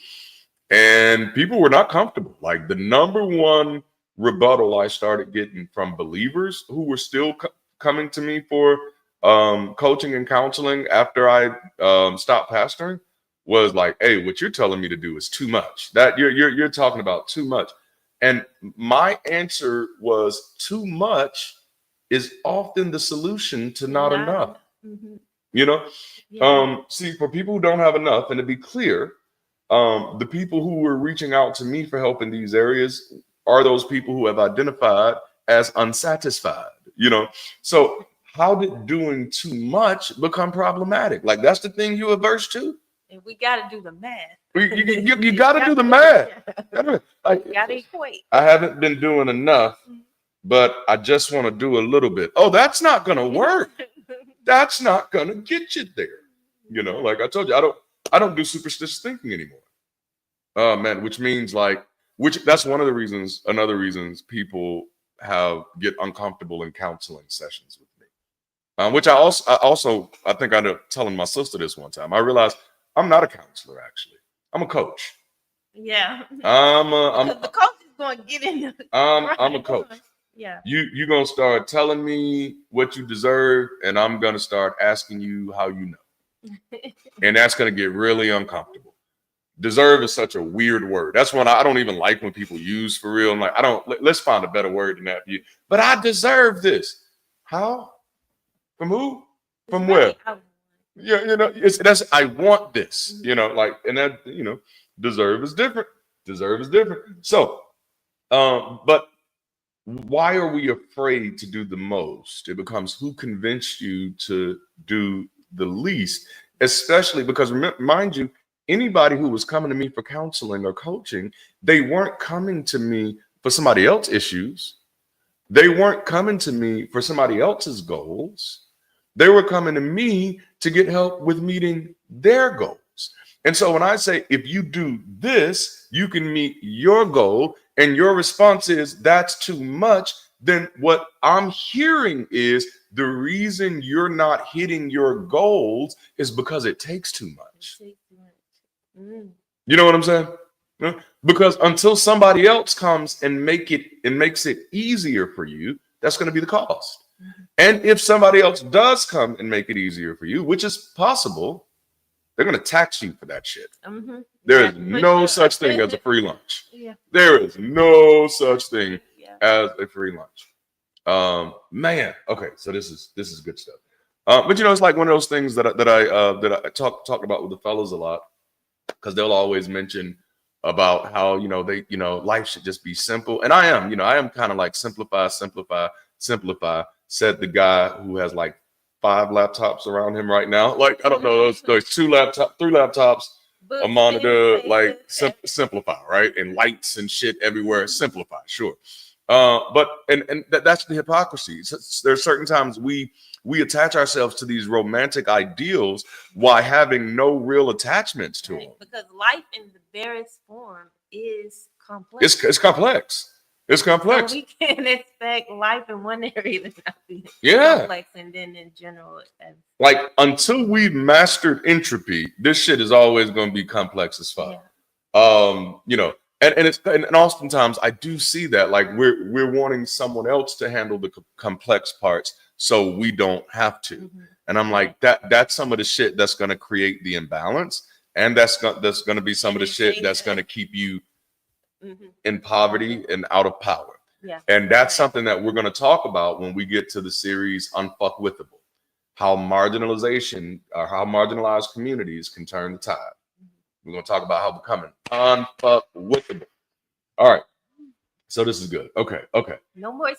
And people were not comfortable. Like, the number one rebuttal I started getting from believers who were still coming to me for coaching and counseling after I stopped pastoring was like, hey, what you're telling me to do is too much. That you're talking about too much. And my answer was, too much is often the solution to not enough.
Mm-hmm.
You know, see, for people who don't have enough, and to be clear, the people who were reaching out to me for help in these areas are those people who have identified as unsatisfied, you know. So how did doing too much become problematic? Like, that's the thing you averse to.
And we got to do the math.
You got to do the math. Like,
got to equate.
I haven't been doing enough, but I just want to do a little bit. Oh, that's not going to work. That's not going to get you there. You know, like I told you, I don't do superstitious thinking anymore. Man, which means that's another reasons people get uncomfortable in counseling sessions with me. Which I think I ended up telling my sister this one time. I realized I'm not a counselor, actually. I'm a coach.
Yeah.
The
coach is going to get in.
I'm a coach.
Yeah.
You're going to start telling me what you deserve, and I'm going to start asking you how you know. And that's going to get really uncomfortable. Deserve is such a weird word. That's one I don't even like when people use for real. I'm like, let's find a better word than that for you. But I deserve this. How? From who? From where? Yeah, you know, that's I want this, you know, like, and that, you know, Deserve is different. Deserve is different. So, but why are we afraid to do the most? It becomes who convinced you to do the least, especially because mind you, anybody who was coming to me for counseling or coaching, they weren't coming to me for somebody else's issues. They weren't coming to me for somebody else's goals. They were coming to me to get help with meeting their goals. And so when I say, if you do this, you can meet your goal, and your response is, that's too much, then what I'm hearing is the reason you're not hitting your goals is because it takes too much. You know what I'm saying? Because until somebody else comes and makes it easier for you, that's going to be the cost. And if somebody else does come and make it easier for you, which is possible, they're going to tax you for that shit. There is no such thing as a free lunch. There is no such thing as a free lunch. Man, okay, so this is good stuff. But it's like one of those things that I talked about with the fellas a lot, because they'll always mention about how life should just be simple, and I am kind of like simplify, said the guy who has like 5 laptops around him right now. Like, I don't know, those 3 laptops, a monitor, like simplify, right? And lights and shit everywhere. Simplify, sure. But that's the hypocrisy. There's certain times we attach ourselves to these romantic ideals while having no real attachments to them.
Because life in the barest form is complex.
It's complex. It's complex.
So we can't expect life in one area to not be complex, and then in general.
Like, until we've mastered entropy, this shit is always going to be complex as fuck. And oftentimes I do see that, like, we're wanting someone else to handle the complex parts so we don't have to. And I'm like, that's some of the shit that's going to create the imbalance, and that's going to be some of the shit that's going to keep you in poverty and out of power. And that's something that we're going to talk about when we get to the series Unfuckwithable, how marginalization or how marginalized communities can turn the tide. We're going to talk about how becoming unfuckwithable. All right. So this is good. Okay.
No more.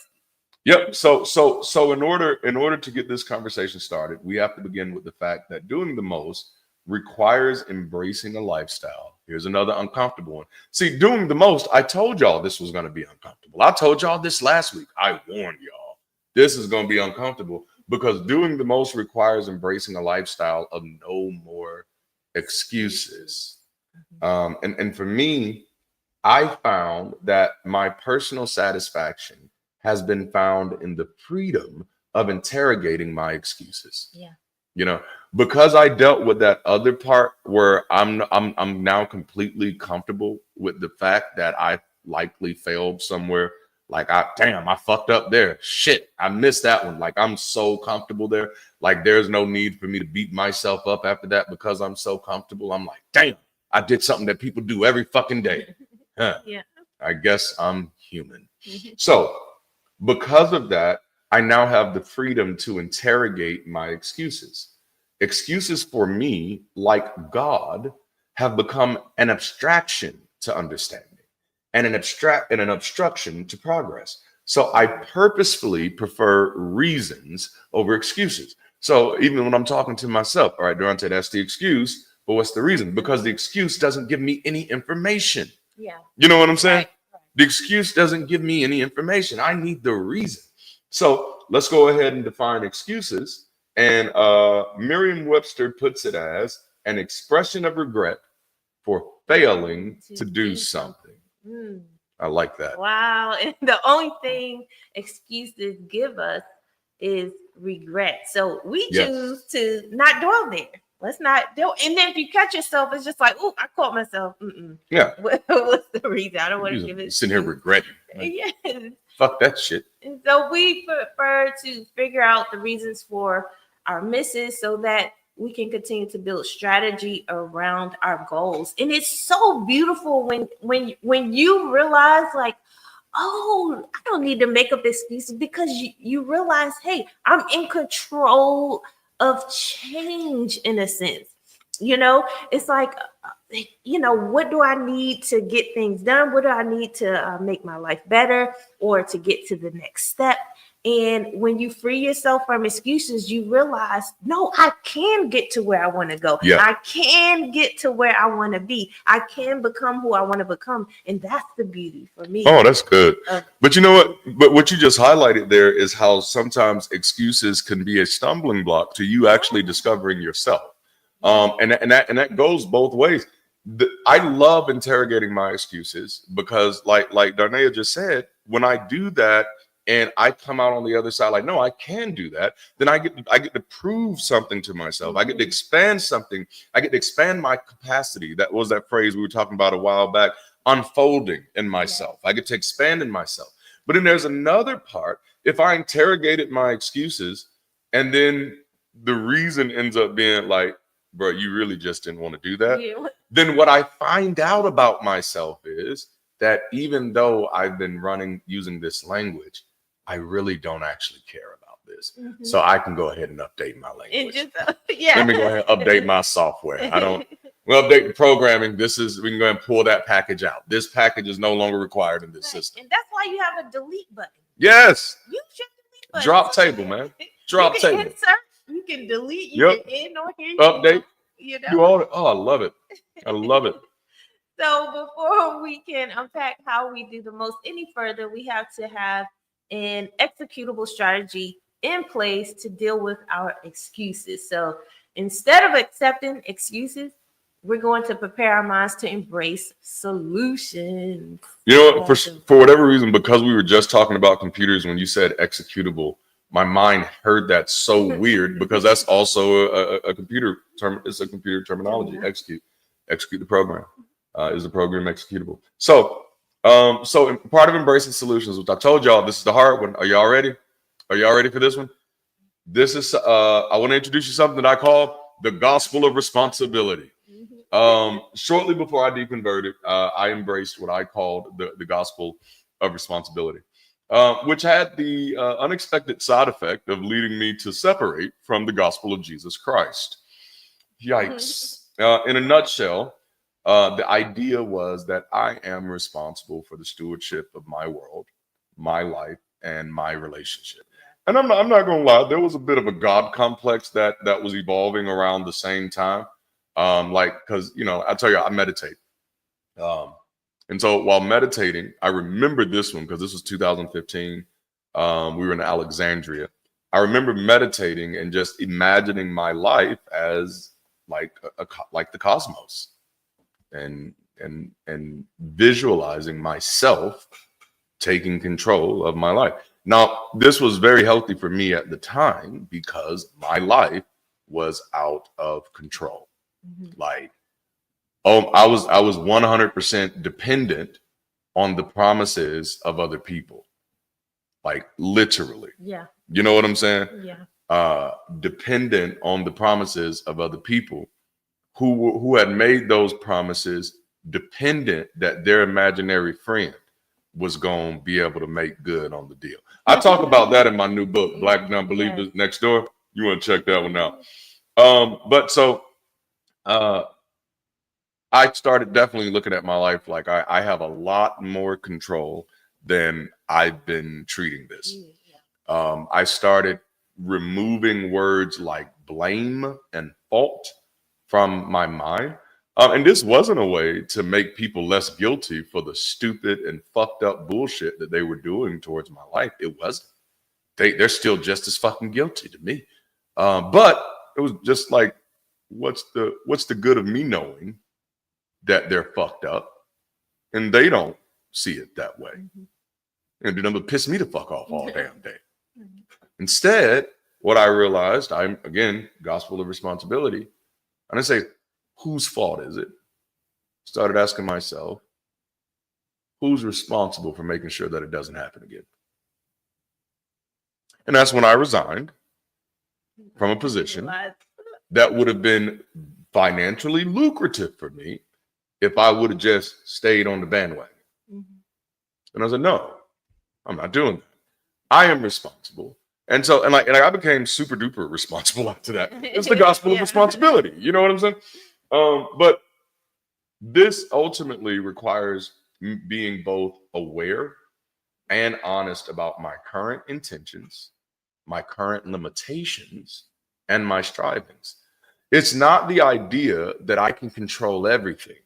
Yep. So in order to get this conversation started, we have to begin with the fact that doing the most requires embracing a lifestyle. Here's another uncomfortable one. See, doing the most, I told y'all this was going to be uncomfortable. I told y'all this last week. I warned y'all this is going to be uncomfortable, because doing the most requires embracing a lifestyle of no more excuses. And for me, I found that my personal satisfaction has been found in the freedom of interrogating my excuses. Because I dealt with that other part where I'm now completely comfortable with the fact that I likely failed somewhere. Like, I fucked up there. Shit, I missed that one. Like, I'm so comfortable there. Like, there's no need for me to beat myself up after that because I'm so comfortable. I'm like, damn, I did something that people do every fucking day. I guess I'm human. So because of that, I now have the freedom to interrogate my excuses. Excuses for me, like God, have become an abstraction to understanding and an obstruction to progress. So I purposefully prefer reasons over excuses. So even when I'm talking to myself, all right, Darante, that's the excuse, but what's the reason? Because the excuse doesn't give me any information. You know what I'm saying? Right. The excuse doesn't give me any information. I need the reason. So let's go ahead and define excuses. And Merriam-Webster puts it as an expression of regret for failing to do something. I like that.
Wow. And the only thing excuses give us is regret. So we choose to not dwell there. Let's not do. And then if you catch yourself, it's just like, oh, I caught myself.
Yeah.
What's the reason? I don't want to give it.
Sitting here regretting. Like, fuck that shit.
And so we prefer to figure out the reasons for our misses so that we can continue to build strategy around our goals. And it's so beautiful when you realize, like, oh, I don't need to make up excuses, because you realize, hey, I'm in control of change in a sense. It's like what do I need to get things done? What do I need to make my life better or to get to the next step? And when you free yourself from excuses, you realize, no, I can get to where I want to go.
Yeah.
I can get to where I want to be. I can become who I want to become. And that's the beauty for me.
Oh, that's good. But you know what? But what you just highlighted there is how sometimes excuses can be a stumbling block to you actually discovering yourself. And that goes both ways. I love interrogating my excuses because, like Darnaya just said, when I do that and I come out on the other side like, no, I can do that, then I get to prove something to myself. I get to expand something. I get to expand my capacity. That was that phrase we were talking about a while back, unfolding in myself. I get to expand in myself. But then there's another part. If I interrogated my excuses and then the reason ends up being like, bro, you really just didn't want to do that. Yeah. Then what I find out about myself is that even though I've been using this language, I really don't actually care about this. Mm-hmm. So I can go ahead and update my language. Let me go ahead and update my software. We'll update the programming. We can go ahead and pull that package out. This package is no longer required in this system.
And that's why you have a delete button.
Yes.
Use your delete button.
Drop table, man. Drop table.
Insert. You can delete, you can end or here.
Update. I love it. I love it.
So before we can unpack how we do the most any further, we have to have an executable strategy in place to deal with our excuses. So instead of accepting excuses, we're going to prepare our minds to embrace solutions.
For whatever reason, because we were just talking about computers, when you said executable, my mind heard that so weird because that's also a computer term. It's a computer terminology. Execute the program. Is the program executable? So part of embracing solutions, which I told y'all, this is the hard one. Are y'all ready? Are y'all ready for this one? This is I want to introduce you to something that I call the gospel of responsibility. Shortly before I deconverted, I embraced what I called the gospel of responsibility. Which had the unexpected side effect of leading me to separate from the gospel of Jesus Christ. Yikes. In a nutshell, the idea was that I am responsible for the stewardship of my world, my life, and my relationship. And I'm not going to lie, there was a bit of a God complex that was evolving around the same time. Because, I tell you, I meditate. And so while meditating, I remember this one because this was 2015. We were in Alexandria. I remember meditating and just imagining my life as like the cosmos, and visualizing myself taking control of my life. Now, this was very healthy for me at the time because my life was out of control. Mm-hmm. I was 100% dependent on the promises of other people. Like literally. Yeah. You know what I'm saying? Yeah. Dependent on the promises of other people who had made those promises dependent that their imaginary friend was going to be able to make good on the deal. I talk about that in my new book, Black Non-Believers Next Door. You want to check that one out. I started definitely looking at my life like I have a lot more control than I've been treating this. I started removing words like blame and fault from my mind. And this wasn't a way to make people less guilty for the stupid and fucked up bullshit that they were doing towards my life. It wasn't. They're still just as fucking guilty to me. But it was just like, what's the good of me knowing that they're fucked up and they don't see it that way? Mm-hmm. And then it piss me the fuck off all damn day. Mm-hmm. Instead, what I realized, I'm again, gospel of responsibility. And I say, whose fault is it? Started asking myself, who's responsible for making sure that it doesn't happen again? And that's when I resigned from a position that would have been financially lucrative for me if I would have just stayed on the bandwagon. Mm-hmm. And I said, no, I'm not doing that. I am responsible. And so, and I became super duper responsible after that. It's the gospel of responsibility. You know what I'm saying? But This ultimately requires being both aware and honest about my current intentions, my current limitations, and my strivings. It's not the idea that I can control everything.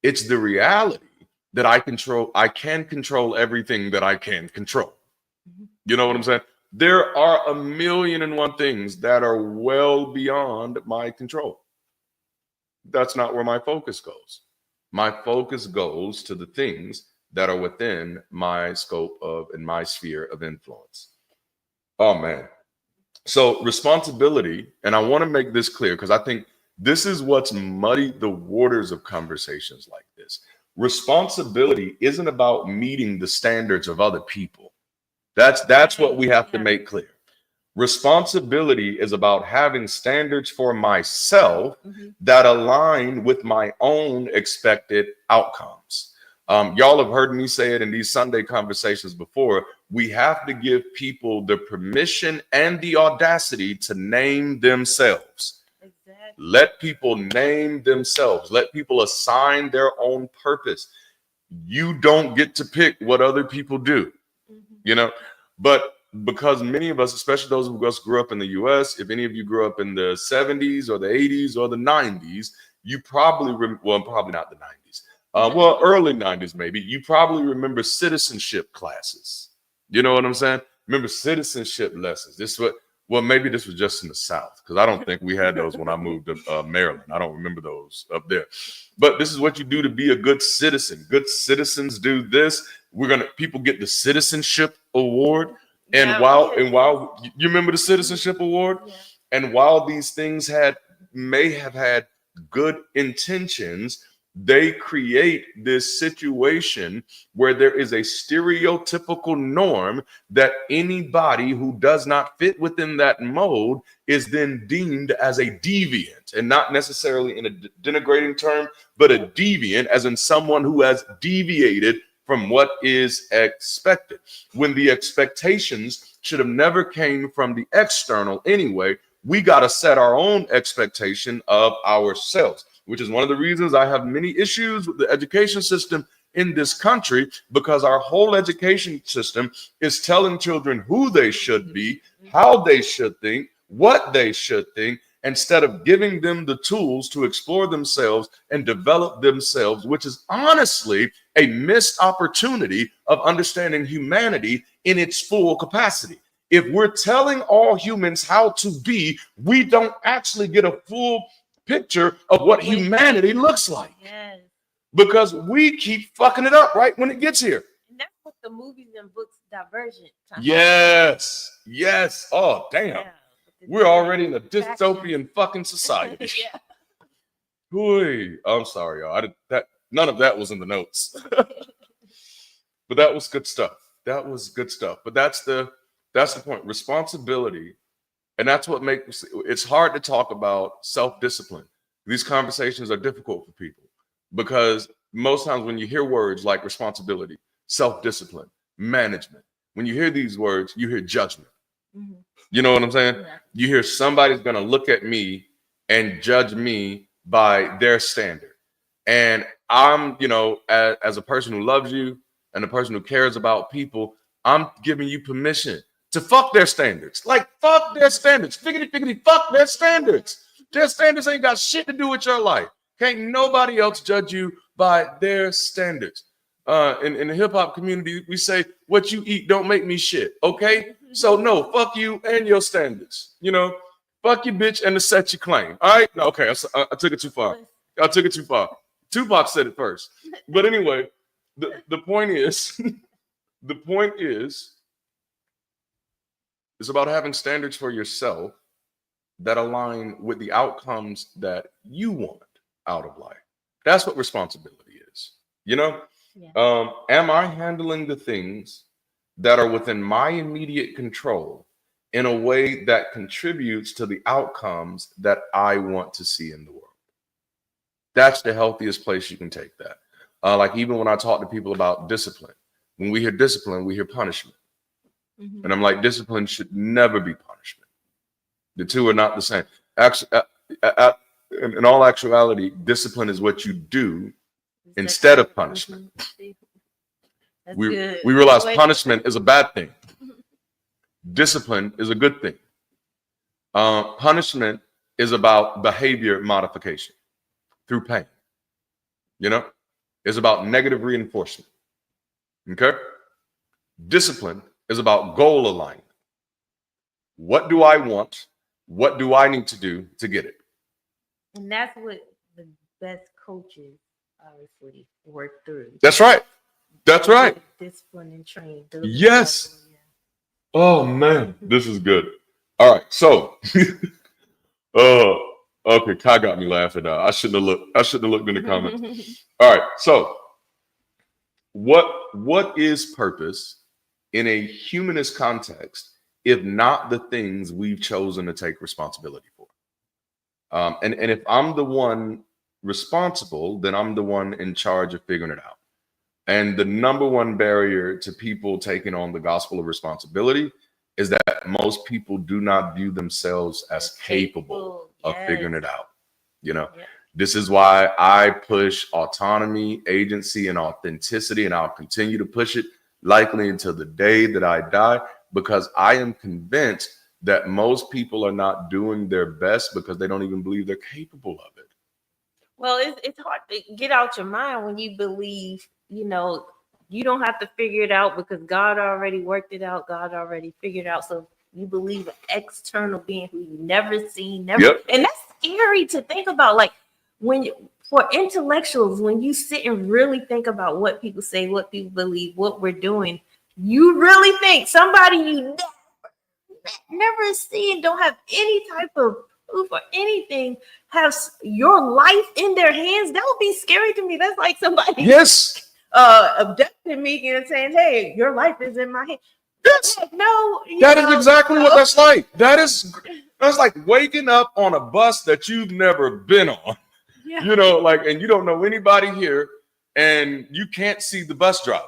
It's the reality that I can control everything that I can control. You know what I'm saying? There are 1,000,001 things that are well beyond my control. That's not where my focus goes. My focus goes to the things that are within my scope of and my sphere of influence. Oh man. So responsibility, and I want to make this clear because I think this is what's muddied the waters of conversations like this. Responsibility isn't about meeting the standards of other people. That's what we have to make clear. Responsibility is about having standards for myself that align with my own expected outcomes. Y'all have heard me say it in these Sunday conversations before. We have to give people the permission and the audacity to name themselves. Exactly. Let people name themselves. Let people assign their own purpose. You don't get to pick what other people do, you know, but because many of us, especially those of us grew up in the US, if any of you grew up in the 70s or the 80s or the 90s, you probably, well, probably not the 90s. Well, early 90s, maybe. You probably remember citizenship classes. You know what I'm saying? Remember citizenship lessons. Well, maybe this was just in the South, because I don't think we had those when I moved to Maryland. I don't remember those up there. But this is what you do to be a good citizen. Good citizens do this. People get the citizenship award. And while you remember the citizenship award, and while these things may have had good intentions, they create this situation where there is a stereotypical norm that anybody who does not fit within that mode is then deemed as a deviant, and not necessarily in a denigrating term, but a deviant as in someone who has deviated from what is expected, when the expectations should have never came from the external anyway. We got to set our own expectation of ourselves, which is one of the reasons I have many issues with the education system in this country, because our whole education system is telling children who they should be, how they should think, what they should think, instead of giving them the tools to explore themselves and develop themselves, which is honestly a missed opportunity of understanding humanity in its full capacity. If we're telling all humans how to be, we don't actually get a full picture of what humanity looks like. Yes. Because we keep fucking it up right when it gets here.
And that's what the movies and books divergent.
Yes. Oh, damn. Yeah. We're already in a dystopian fucking society. I'm sorry, y'all. None of that was in the notes. But that was good stuff. But that's the point. Responsibility. And that's what makes it's hard to talk about self-discipline. These conversations are difficult for people because most times when you hear words like responsibility, self-discipline, management, when you hear these words, you hear judgment. Mm-hmm. You know what I'm saying? Yeah. You hear somebody's going to look at me and judge me by their standard. And I'm, as a person who loves you and a person who cares about people, I'm giving you permission to fuck their standards. Like, fuck their standards. Figgity, fuck their standards. Their standards ain't got shit to do with your life. Can't nobody else judge you by their standards. In the hip hop community, we say, what you eat don't make me shit. Okay? So no, fuck you and your standards. Fuck you, bitch, and the set you claim. All right? No, okay, I took it too far. Tupac said it first. But anyway, the point is, it's about having standards for yourself that align with the outcomes that you want out of life. That's what responsibility is. Yeah. Am I handling the things that are within my immediate control in a way that contributes to the outcomes that I want to see in the world? That's the healthiest place you can take that. Like even when I talk to people about discipline, when we hear discipline, we hear punishment. Mm-hmm. And I'm like, discipline should never be punishment. The two are not the same. Actually, in all actuality, discipline is what you do instead of punishment. We realize punishment is a bad thing. Discipline is a good thing. Punishment is about behavior modification through pain. You know, it's about negative reinforcement. Okay. Discipline is about goal alignment. What do I want? What do I need to do to get it?
And that's what the best coaches obviously work through.
That's right. That's right.
Discipline and train.
Yes. Oh man, this is good. All right. So, okay, Kai got me laughing now. I shouldn't have looked in the comments. All right. So, what is purpose in a humanist context, if not the things we've chosen to take responsibility for? And if I'm the one responsible, then I'm the one in charge of figuring it out. And the number one barrier to people taking on the gospel of responsibility is that most people do not view themselves as capable of figuring it out. You know, this is why I push autonomy, agency, and authenticity, and I'll continue to push it likely until the day that I die, because I am convinced that most people are not doing their best because they don't even believe they're capable of it.
Well, it's hard to get out your mind when you believe, you know, you don't have to figure it out because God already worked it out. God already figured it out. So you believe an external being who you never seen, and that's scary to think about. Like for intellectuals, when you sit and really think about what people say, what people believe, what we're doing, you really think somebody you never seen, don't have any type of proof or anything, have your life in their hands. That would be scary to me. That's like somebody abducting me and saying, "Hey, your life is in my hand." That's
is exactly what that's like. That's like waking up on a bus that you've never been on. Yeah. You know, like, and you don't know anybody here, and you can't see the bus driver.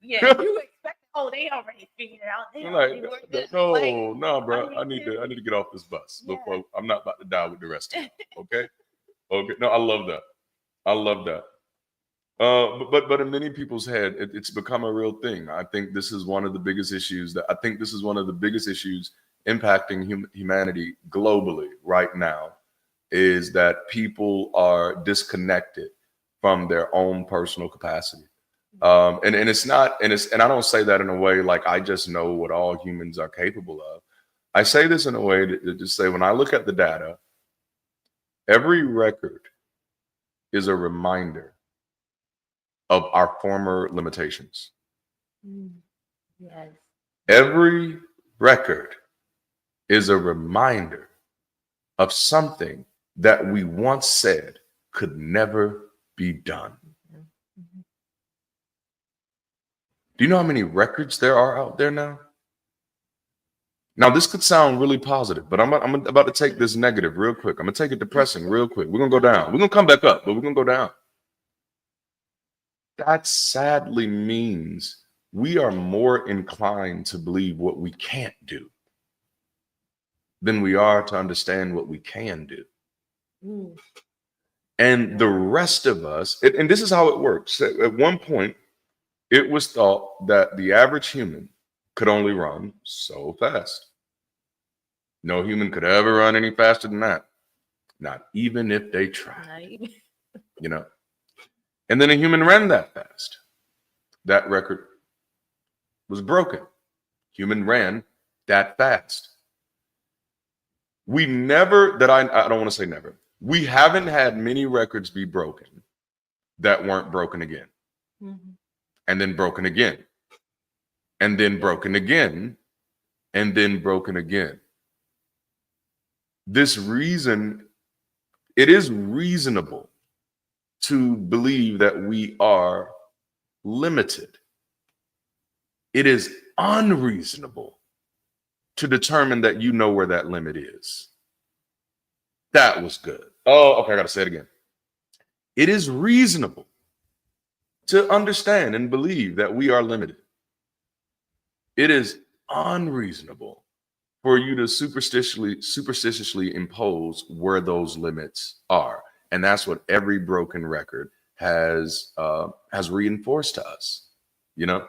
Yeah, you expect. Oh, they already figured it out. They
no, bro. I need to get off this bus before I'm not about to die with the rest of them. Okay. No, I love that. But in many people's head, it's become a real thing. I think this is one of the biggest issues impacting humanity globally right now, is that people are disconnected from their own personal capacity. And I don't say that in a way like I just know what all humans are capable of. I say this in a way to just say, when I look at the data, every record is a reminder of our former limitations.
Yes.
Every record is a reminder of something that we once said could never be done. Do you know how many records there are out there now? Now, this could sound really positive, but I'm about to take this negative real quick. I'm going to take it depressing real quick. We're going to go down. We're going to come back up, but we're going to go down. That sadly means we are more inclined to believe what we can't do than we are to understand what we can do. And the rest of us, and this is how it works. At one point, it was thought that the average human could only run so fast. No human could ever run any faster than that. Not even if they tried. You know. And then a human ran that fast. That record was broken. Human ran that fast. We never, I don't want to say never. We haven't had many records be broken that weren't broken again. And then broken again, and then broken again, and then broken again. It is reasonable to believe that we are limited. It is unreasonable to determine that you know where that limit is. That was good. Oh, okay, I gotta say it again. It is reasonable to understand and believe that we are limited. It is unreasonable for you to superstitiously impose where those limits are. And that's what every broken record has reinforced to us, you know?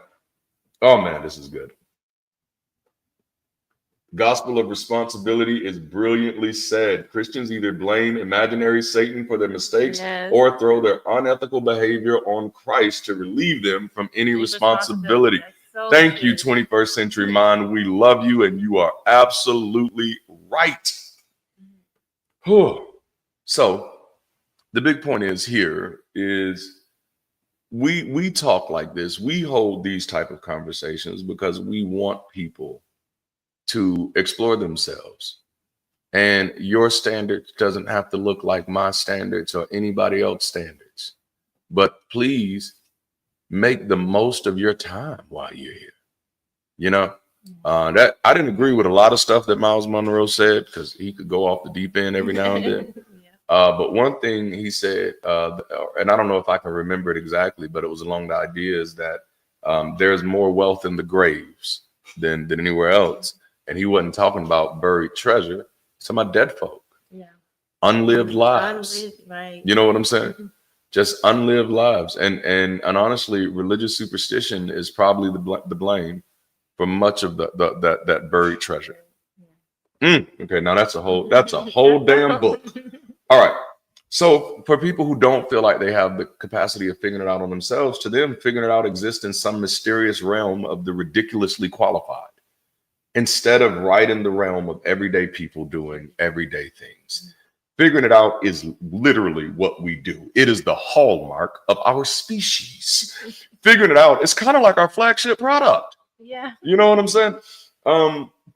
Oh man, this is good. Gospel of responsibility is brilliantly said. Christians either blame imaginary Satan for their mistakes or throw their unethical behavior on Christ to relieve them from any responsibility. So thank you, 21st Century Mind. We love you, and you are absolutely right. So the big point is we talk like this. We hold these type of conversations because we want people to explore themselves. And your standards doesn't have to look like my standards or anybody else's standards. But please make the most of your time while you're here. You know, that I didn't agree with a lot of stuff that Miles Monroe said because he could go off the deep end every now and then. But one thing he said, and I don't know if I can remember it exactly, but it was along the ideas that there's more wealth in the graves than anywhere else. And he wasn't talking about buried treasure. He's talking about dead folk. Yeah. Unlived lives. Right. You know what I'm saying? Mm-hmm. Just unlived lives. And honestly, religious superstition is probably the blame for much of that buried treasure. Yeah. Okay, now that's a whole damn book. All right. So for people who don't feel like they have the capacity of figuring it out on themselves, to them, figuring it out exists in some mysterious realm of the ridiculously qualified, instead of right in the realm of everyday people doing everyday things. Figuring it out is literally what we do. It is the hallmark of our species. Figuring it out is kind of like our flagship product. Yeah. You know what I'm saying?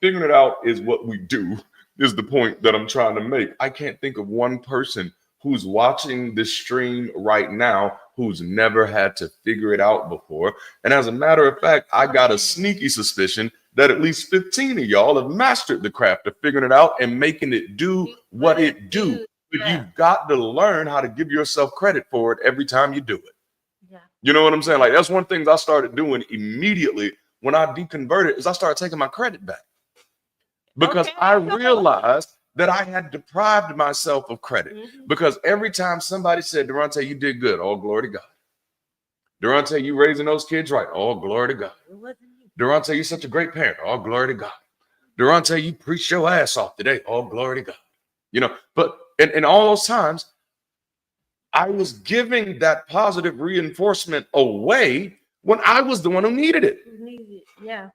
Figuring it out is what we do, is the point that I'm trying to make. I can't think of one person who's watching this stream right now who's never had to figure it out before. And as a matter of fact, I got a sneaky suspicion that at least 15 of y'all have mastered the craft of figuring it out and making it do what it do. But you've got to learn how to give yourself credit for it every time you do it. Yeah. You know what I'm saying? Like, that's one thing I started doing immediately when I deconverted, is I started taking my credit back. Because I realized that I had deprived myself of credit. Mm-hmm. Because every time somebody said, Darante, you did good. All glory to God. Darante, you raising those kids right. All glory to God. Darante, you're such a great parent. All glory to God. Darante, you preached your ass off today. All glory to God. You know, but in all those times, I was giving that positive reinforcement away when I was the one who needed it. Yeah.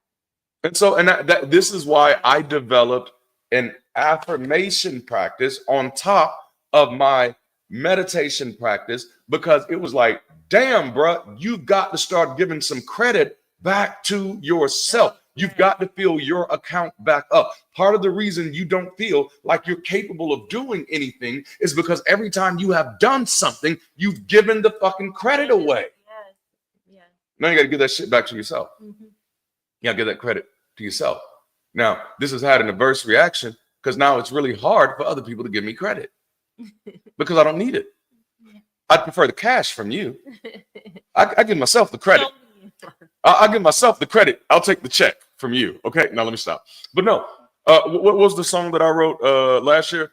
And so, this is why I developed an affirmation practice on top of my meditation practice, because it was like, damn, bro, you've got to start giving some credit back to yourself. You've got to fill your account back up. Part of the reason you don't feel like you're capable of doing anything is because every time you have done something, you've given the fucking credit away. Yeah. Now you got to give that shit back to yourself. Mm-hmm. You got to give that credit to yourself. Now, this has had an adverse reaction because now it's really hard for other people to give me credit because I don't need it. I'd prefer the cash from you. I give myself the credit. I'll give myself the credit. I'll take the check from you. Okay, now let me stop. But no, what was the song that I wrote last year?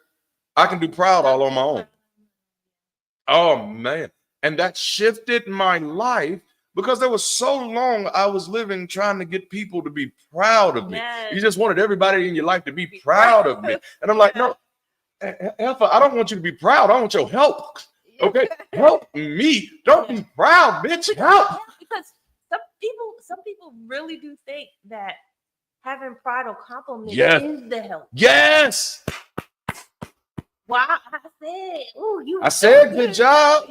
I Can Do Proud all on my own. Oh, man. And that shifted my life because there was so long I was living trying to get people to be proud of me. Yes. You just wanted everybody in your life to be proud of me. And I'm like, no, Alpha, I don't want you to be proud. I want your help. Okay, help me. Don't be proud, bitch. Help.
Because some people really do think that having pride or compliment is the help.
Yes.
Well, I
said good job.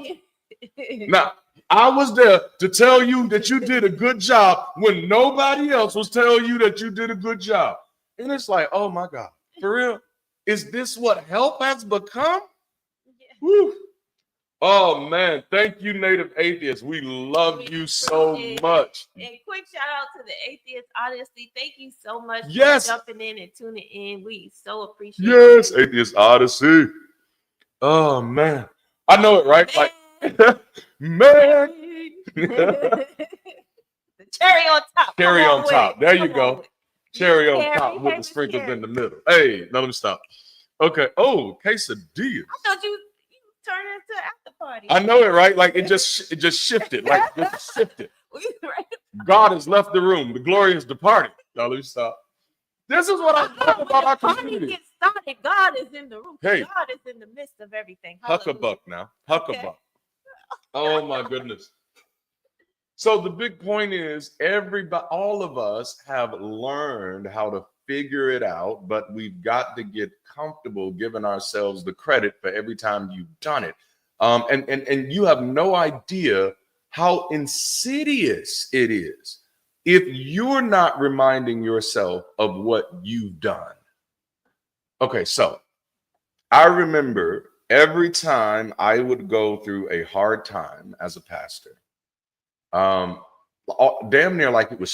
Now, I was there to tell you that you did a good job when nobody else was telling you that you did a good job. And it's like, oh my God, for real? Is this what help has become? Yeah. Woo. Oh man, thank you, Native Atheists. We love you so much.
And quick shout out to the Atheist Odyssey. Thank you so much for jumping in and tuning in. We so appreciate it.
Yes, Atheist Odyssey. Oh man, I know it, right?
Man.
Like, man.
The cherry on top.
Cherry on top. There you go. Cherry on
Harry,
top with the
Harry,
sprinkles
Harry.
in the middle. Hey, no, let me stop. Okay. Oh, quesadillas.
I thought you turned it into an after party.
I know it, right? Like it just shifted. Like just shifted. God has left the room. The glory has departed. Now let me stop. This is what I love about our community.
Get started. God is in the room.
Hey.
God is in the midst of everything.
Huck-a-buck now. Huck-a-buck. Okay. Oh my goodness. So the big point is all of us have learned how to figure it out, but we've got to get comfortable giving ourselves the credit for every time you've done it. And you have no idea how insidious it is if you're not reminding yourself of what you've done. Okay, so I remember every time I would go through a hard time as a pastor, damn near like it was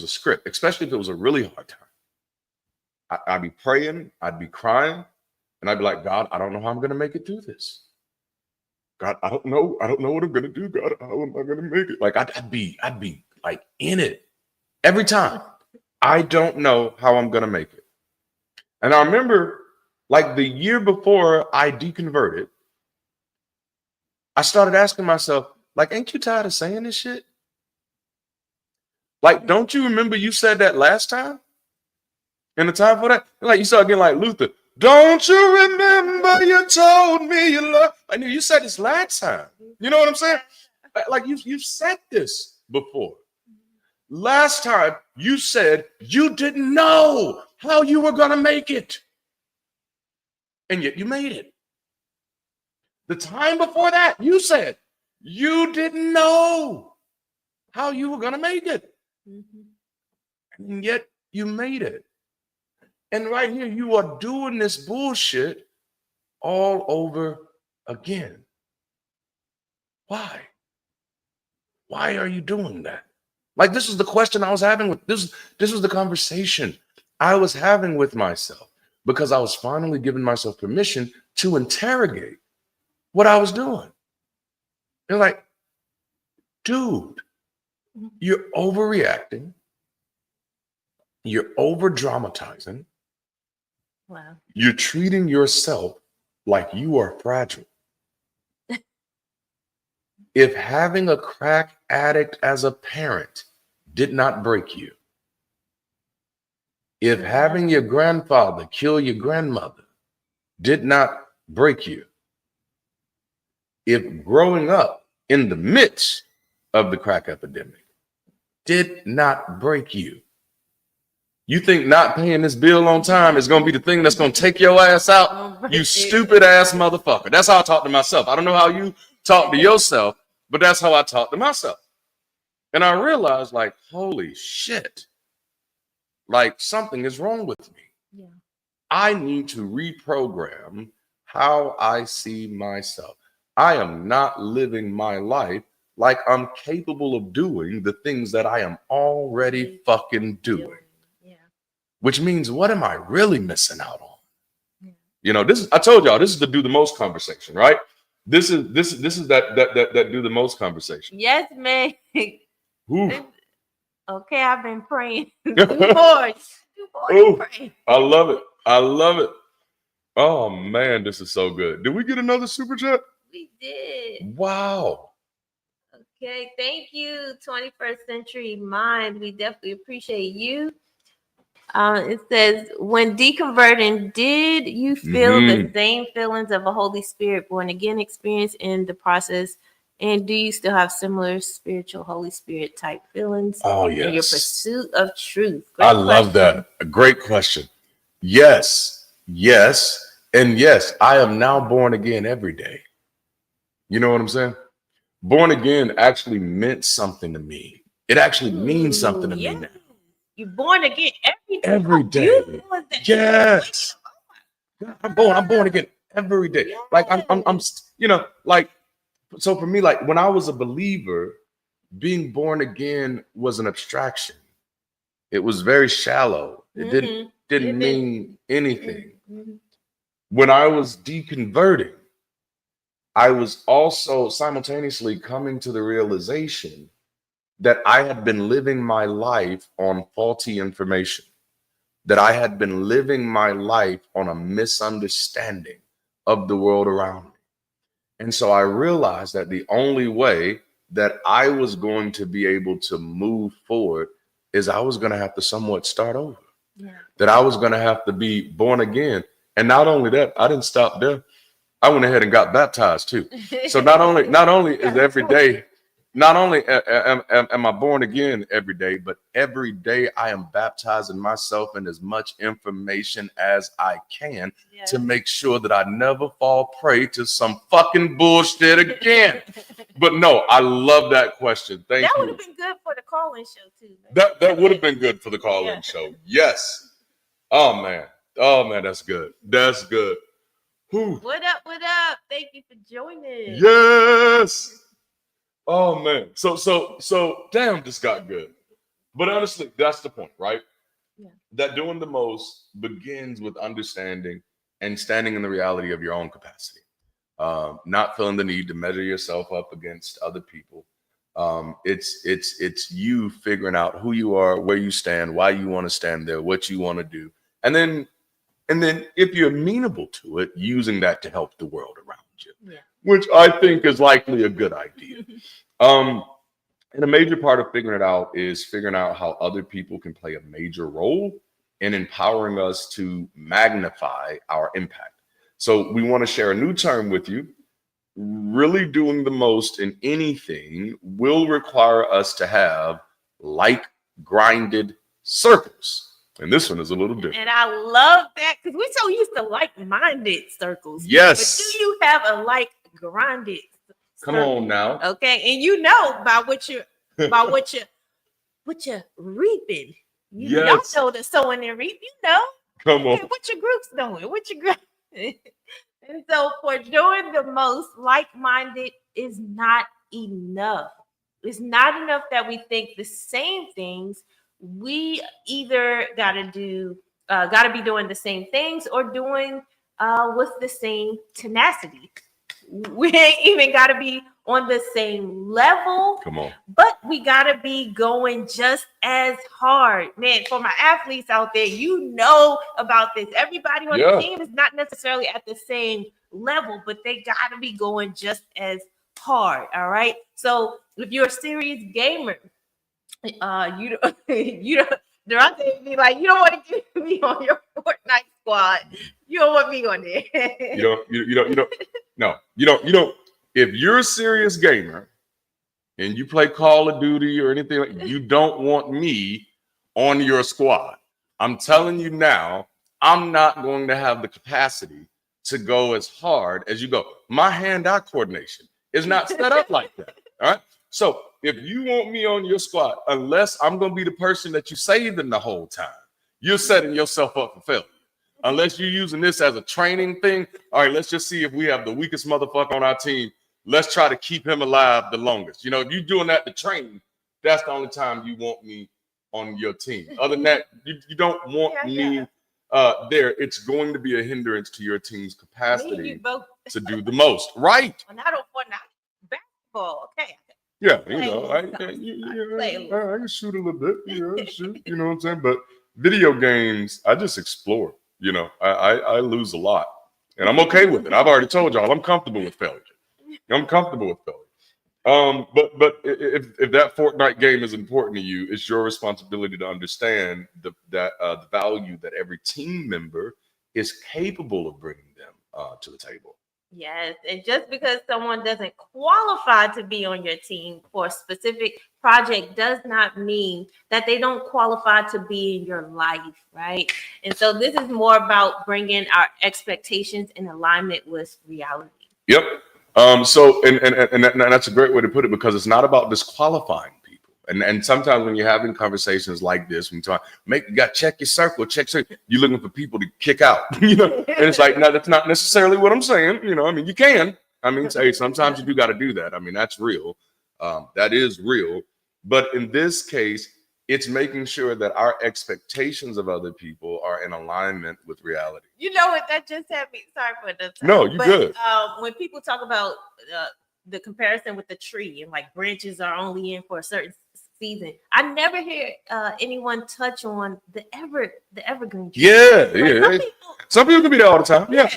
a script, especially if it was a really hard time. I'd be praying, I'd be crying, and I'd be like, God, I don't know how I'm going to make it through this. God, I don't know what I'm going to do. God, how am I going to make it? Like I'd be like in it every time. I don't know how I'm going to make it. And I remember like the year before I deconverted, I started asking myself, like, ain't you tired of saying this shit? Like, don't you remember you said that last time? And the time for that? Like, you start getting like Luther. Don't you remember you told me you love? I knew you said this last time. You know what I'm saying? Like, you've said this before. Last time you said you didn't know how you were going to make it. And yet you made it. The time before that, you said you didn't know how you were going to make it. Mm-hmm. And yet you made it. And right here, you are doing this bullshit all over again. Why? Why are you doing that? Like, this is the question I was having with this was the conversation I was having with myself, because I was finally giving myself permission to interrogate what I was doing. They're like, dude, you're overreacting. You're over dramatizing.
Wow.
You're treating yourself like you are fragile. If having a crack addict as a parent did not break you, if having your grandfather kill your grandmother did not break you, if growing up in the midst of the crack epidemic did not break you, you think not paying this bill on time is going to be the thing that's going to take your ass out? You stupid ass motherfucker. That's how I talk to myself. I don't know how you talk to yourself, but that's how I talk to myself. And I realized, like, holy shit, like something is wrong with me. Yeah. I need to reprogram how I see myself. I am not living my life like I'm capable of doing the things that I am already fucking doing. Yeah. Which means, what am I really missing out on? Yeah. You know, I told y'all, this is the do the most conversation, right? This is that do the most conversation.
Yes, man. Okay, I've been praying.
Pray. I love it. I love it. Oh man, this is so good. Did we get another super chat?
We did.
Wow.
Okay, thank you, 21st Century Mind. We definitely appreciate you. It says, when deconverting, did you feel the same feelings of a Holy Spirit born again experience in the process? And do you still have similar spiritual Holy Spirit type feelings?
Oh, yes.
In your pursuit of truth?
Great question. Love that. A great question. Yes, yes, and yes. I am now born again every day. You know what I'm saying? Born again actually meant something to me. It actually means something to me now.
You're born again every day.
Every day. Yes. I'm born again every day. Yes. Like I'm, you know, like, so for me, like when I was a believer, being born again was an abstraction. It was very shallow. It didn't mean anything. When I was deconverting, I was also simultaneously coming to the realization that I had been living my life on faulty information. that I had been living my life on a misunderstanding of the world around me. And so I realized that the only way that I was going to be able to move forward is I was going to have to somewhat start over. Yeah. That I was going to have to be born again. And not only that, I didn't stop there. I went ahead and got baptized too. So not only is every day, not only am I born again every day, but every day I am baptizing myself in as much information as I can to make sure that I never fall prey to some fucking bullshit again. But no, I love that question. Thank you.
That would have been good for the call-in show too.
That would have been good for the call-in show. Yes. Oh man, that's good. That's good. Whew.
What up? What up? Thank you for joining.
Yes. Oh man. So damn, this got good. But honestly, that's the point, right? Yeah. That doing the most begins with understanding and standing in the reality of your own capacity. Not feeling the need to measure yourself up against other people. It's you figuring out who you are, where you stand, why you want to stand there, what you want to do. And then if you're amenable to it, using that to help the world around you, which I think is likely a good idea. And a major part of figuring it out is figuring out how other people can play a major role in empowering us to magnify our impact. So we want to share a new term with you. Really doing the most in anything will require us to have like-grinded circles. And this one is a little different.
And I love that because we're so used to like-minded circles.
Yes.
But do you have a like-grinded circle?
Come on now.
Okay. And you know by what you're reaping. Y'all know the sowing and reap, you know.
Come on.
What your group's doing. What your group. And so for doing the most, like-minded is not enough. It's not enough that we think the same things. We either gotta be doing the same things or doing with the same tenacity. We ain't even gotta be on the same level.
Come on.
But we gotta be going just as hard. Man, for my athletes out there, you know about this. Everybody on the team is not necessarily at the same level, but they gotta be going just as hard. All right. So if you're a serious gamer, you don't Darante be like, you don't want to get me on your Fortnite squad. You don't want me on there.
You don't. If you're a serious gamer and you play Call of Duty or anything like that, you don't want me on your squad. I'm telling you now, I'm not going to have the capacity to go as hard as you go. My hand-eye coordination is not set up like that. All right. So if you want me on your squad, unless I'm going to be the person that you saving the whole time, you're setting yourself up for failure. Unless you're using this as a training thing. All right, let's just see if we have the weakest motherfucker on our team. Let's try to keep him alive the longest. You know, if you're doing that to train, that's the only time you want me on your team. Other than that, you don't want me there. It's going to be a hindrance to your team's capacity to do the most. Right.
And I don't want basketball. Okay.
Yeah, you know, I can shoot a little bit. You know what I'm saying? But video games, I just explore. You know, I lose a lot, and I'm okay with it. I've already told y'all I'm comfortable with failure. I'm comfortable with failure. But if that Fortnite game is important to you, it's your responsibility to understand the value that every team member is capable of bringing them to the table.
Yes, and just because someone doesn't qualify to be on your team for a specific project does not mean that they don't qualify to be in your life, right? And so this is more about bringing our expectations in alignment with reality.
Yep. So that's a great way to put it, because it's not about disqualifying people. And sometimes when you're having conversations like this, when you talk, you got to check your circle, you're looking for people to kick out, you know, and it's like, no, that's not necessarily what I'm saying. You know, I mean, you can, say sometimes you do got to do that. I mean, that's real. That is real. But in this case, it's making sure that our expectations of other people are in alignment with reality.
You know what? That just had me. Sorry for the time.
No, you're good.
When people talk about the comparison with the tree and like branches are only in for a certain season. I never hear anyone touch on the evergreen tree.
Yeah,
Like,
yeah. Some people can be there all the time. Yeah,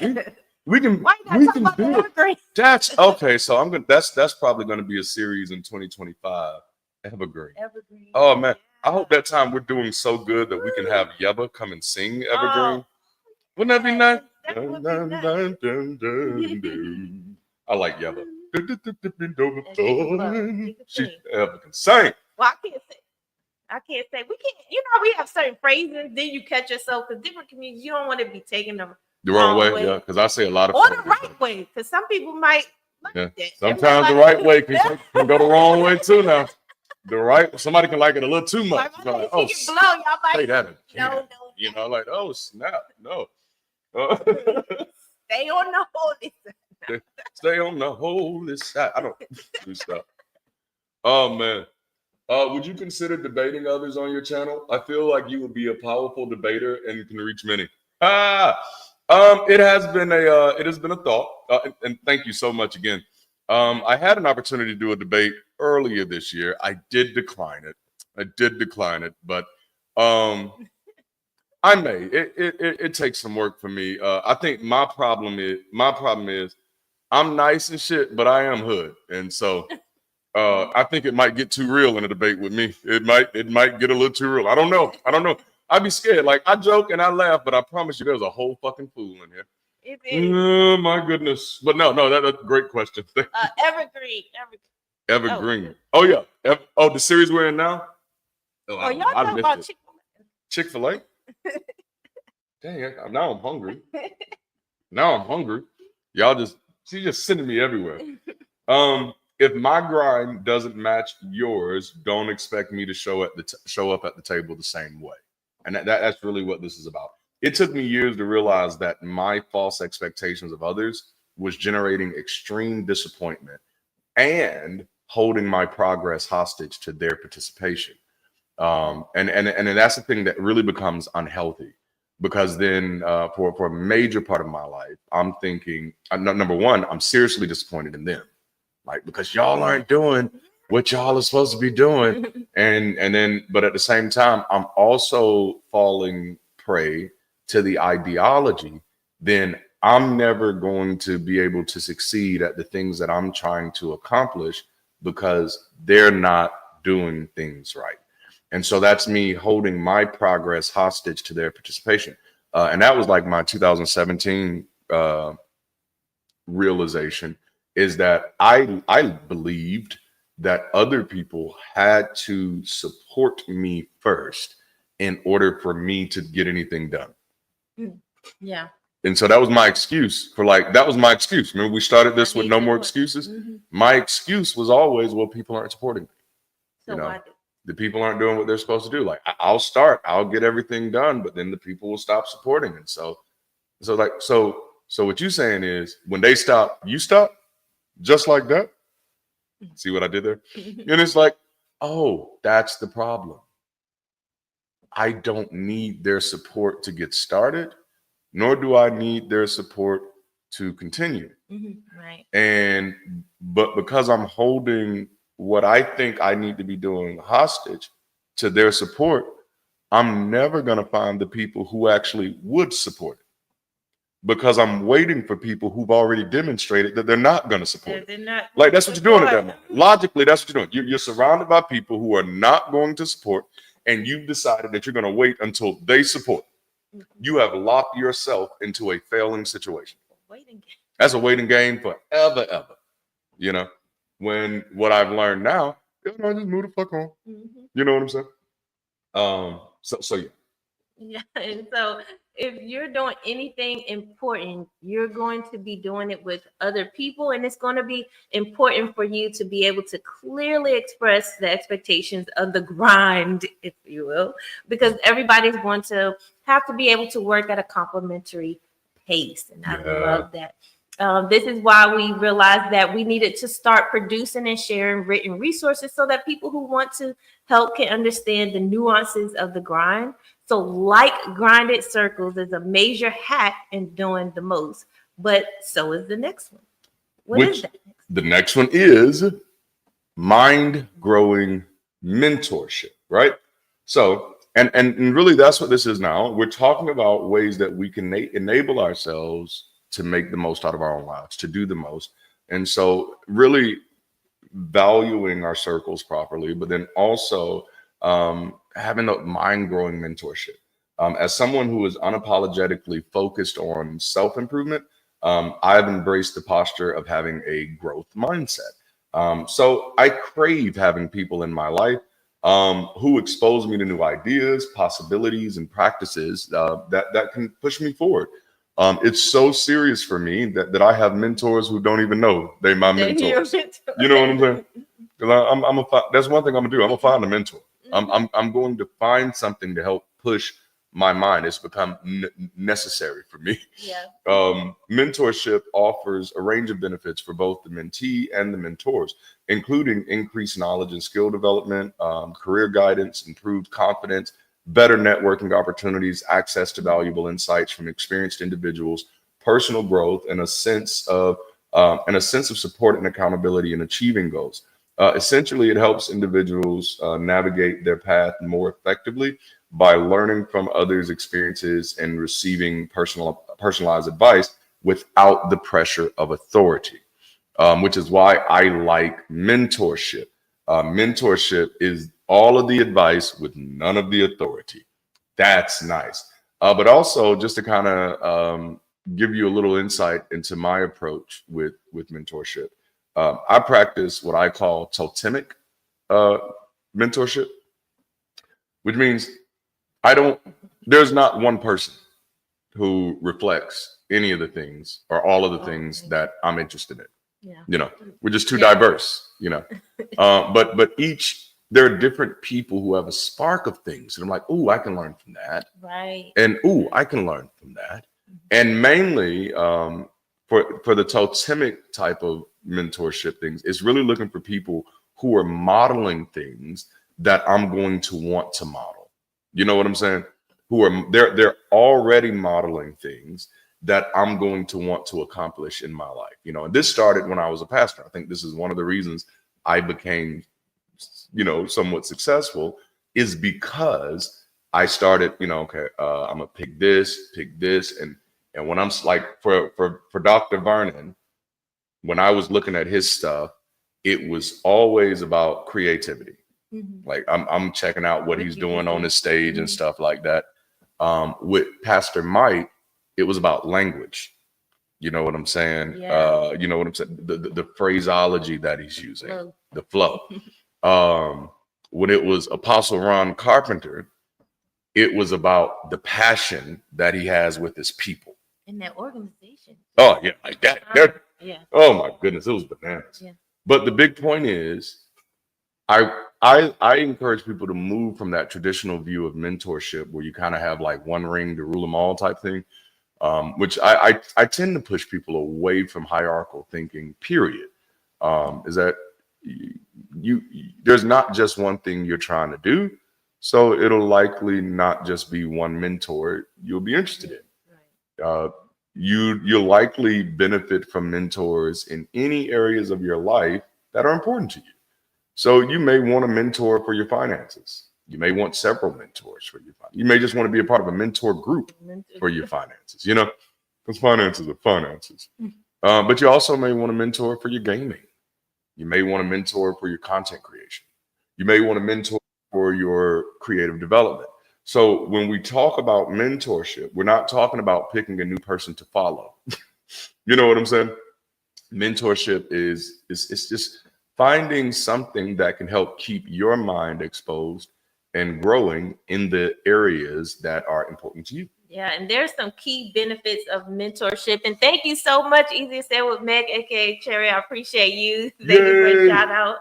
we can.
Why you
We
gotta talk
can
about the
do it.
evergreen?
That's okay. So I'm gonna. That's probably gonna be a series in 2025. Evergreen.
Evergreen.
Oh man, I hope that time we're doing so good that we can have Yeba come and sing Evergreen. Wouldn't that be nice?
That would be nice.
I like Yeba. She
Well,
can sing.
I can't say we can't. You know, we have certain phrases. Then you catch yourself because different communities, you don't want to be taking them
The wrong way, yeah. Because I say a lot of.
Or the right way, because some people might.
Yeah. Sometimes the right way can go the wrong way too. Now, somebody can like it a little too much.
Like,
oh,
blow, y'all might
say that again.
No.
You know, like, oh snap, no.
Stay on the holy side.
Stay on the holy side. I don't do stuff. Oh man. Would you consider debating others on your channel? I feel like you would be a powerful debater and you can reach many. It has been a thought, and thank you so much again. I had an opportunity to do a debate earlier this year. I did decline it, but I may. It takes some work for me. I think my problem is I'm nice and shit, but I am hood, and so. I think it might get too real in a debate with me. It might get a little too real. I don't know. I'd be scared. Like I joke and I laugh, but I promise you, there's a whole fucking fool in here.
It is.
Oh my goodness. But no, that's a great question.
Evergreen.
Oh yeah. The series we're in now.
Oh, y'all talking about
Chick-fil-A? Dang, now I'm hungry. She's just sending me everywhere. If my grind doesn't match yours, don't expect me to show up at the table the same way. And that's really what this is about. It took me years to realize that my false expectations of others was generating extreme disappointment and holding my progress hostage to their participation. And that's the thing that really becomes unhealthy, because then for a major part of my life, I'm thinking, number one, I'm seriously disappointed in them. Like, because y'all aren't doing what y'all are supposed to be doing. But at the same time, I'm also falling prey to the ideology, then I'm never going to be able to succeed at the things that I'm trying to accomplish because they're not doing things right. And so that's me holding my progress hostage to their participation. And that was like my 2017 realization. Is that I believed that other people had to support me first in order for me to get anything done.
Yeah.
And so that was my excuse Remember, we started this with no more excuses. Mm-hmm. My excuse was always, well, people aren't supporting me. So the people aren't doing what they're supposed to do. Like I'll get everything done, but then the people will stop supporting. And so what you're saying is when they stop, you stop? Just like that. See what I did there? And it's like, oh, that's the problem. I don't need their support to get started, nor do I need their support to continue.
Mm-hmm. Right.
But because I'm holding what I think I need to be doing hostage to their support, I'm never going to find the people who actually would support it. Because I'm waiting for people who've already demonstrated that they're not going to support it. Like, that's what you're doing at that moment. Logically, that's what you're doing. You're surrounded by people who are not going to support, and you've decided that you're going to wait until they support. Mm-hmm. You have locked yourself into a failing situation. That's a waiting game forever, ever. You know, when what I've learned now, just move the fuck on. Mm-hmm. You know what I'm saying? So yeah.
Yeah, and so if you're doing anything important, you're going to be doing it with other people, and it's going to be important for you to be able to clearly express the expectations of the grind, if you will, because everybody's going to have to be able to work at a complementary pace, and I love that. This is why we realized that we needed to start producing and sharing written resources so that people who want to help can understand the nuances of the grind. So like grinded circles is a major hack in doing the most, but so is the next one. What is that?
The next one is mind growing mentorship, right? So, and really that's what this is now. We're talking about ways that we can enable ourselves to make the most out of our own lives, to do the most. And so really valuing our circles properly, but then also having a mind-growing mentorship. As someone who is unapologetically focused on self-improvement, I've embraced the posture of having a growth mindset. So I crave having people in my life who expose me to new ideas, possibilities, and practices that can push me forward. It's so serious for me that I have mentors who don't even know they're my mentors. You know what I'm saying? That's one thing I'm gonna do. I'm gonna find a mentor. I'm going to find something to help push my mind. It's become necessary for me.
Yeah.
Mentorship offers a range of benefits for both the mentee and the mentors, including increased knowledge and skill development, career guidance, improved confidence, better networking opportunities, access to valuable insights from experienced individuals, personal growth, and a sense of support and accountability in achieving goals. Essentially, it helps individuals navigate their path more effectively by learning from others' experiences and receiving personalized advice without the pressure of authority, which is why I like mentorship. Mentorship is all of the advice with none of the authority. That's nice. But also just to kind of give you a little insight into my approach with mentorship. I practice what I call totemic mentorship, which means there's not one person who reflects any of the things or all of the things that I'm interested in.
Yeah.
You know, we're just too diverse, you know. But there are different people who have a spark of things. And I'm like, oh, I can learn from that.
Right.
And oh, I can learn from that. And mainly for the totemic type of mentorship things, it's really looking for people who are modeling things that I'm going to want to model. You know what I'm saying? They're already modeling things that I'm going to want to accomplish in my life. You know, and this started when I was a pastor. I think this is one of the reasons I became, you know, somewhat successful, is because I started, you know, okay, I'm gonna pick this, and when I'm like for Dr. Vernon, when I was looking at his stuff, it was always about creativity. Like I'm checking out what he's doing on the stage and stuff like that. With Pastor Mike, it was about language. You know what I'm saying?
Yeah.
You know what I'm saying? The phraseology that he's using, the flow. When it was Apostle Ron Carpenter, it was about the passion that he has with his people.
In that organization.
Oh, yeah, like that.
Yeah.
Oh my goodness, it was bananas.
Yeah.
But the big point is, I encourage people to move from that traditional view of mentorship where you kind of have like one ring to rule them all type thing, which I tend to push people away from hierarchical thinking, period. Is that there's not just one thing you're trying to do. So it'll likely not just be one mentor you'll be interested in. Right. You'll likely benefit from mentors in any areas of your life that are important to you. So you may want a mentor for your finances. You may want several mentors for your finances. You may just want to be a part of a mentor group for your finances, you know, because finances are finances. But you also may want a mentor for your gaming. You may want a mentor for your content creation. You may want a mentor for your creative development. So when we talk about mentorship, we're not talking about picking a new person to follow. You know what I'm saying? Mentorship is just finding something that can help keep your mind exposed and growing in the areas that are important to you.
Yeah, and there's some key benefits of mentorship. And thank you so much, Easy to Say with Meg, aka Cherry. I appreciate you. Thank you for a shout out.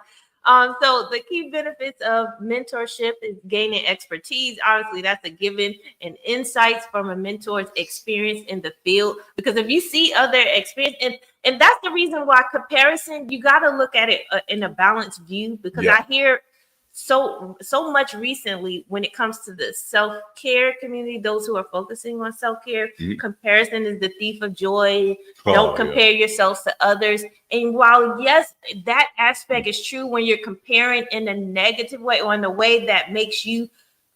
So the key benefits of mentorship is gaining expertise. Obviously, that's a given, and insights from a mentor's experience in the field. Because if you see other experience, and that's the reason why comparison, you got to look at it in a balanced view. Because I hear so much recently when it comes to the self-care community, those who are focusing on self-care. Comparison is the thief of joy. Don't compare yourselves to others. And while yes, that aspect is true when you're comparing in a negative way or in a way that makes you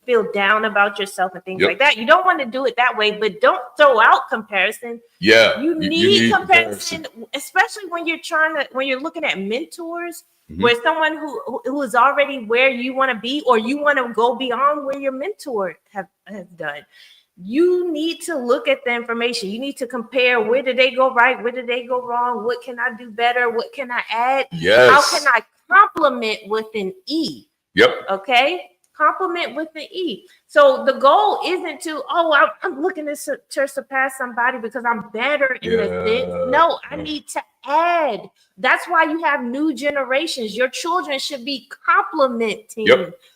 feel down about yourself and things like that, you don't want to do it that way, but don't throw out comparison. You need comparison, especially when you're looking at mentors, where someone who is already where you want to be, or you want to go beyond where your mentor has done. You need to look at the information. You need to compare, where did they go right? Where did they go wrong? What can I do better? What can I add? How can I compliment with an E? Okay. Compliment with an E. So the goal isn't to, I'm looking to surpass somebody because I'm better in this sense. No, I need to add. That's why you have new generations. Your children should be complimenting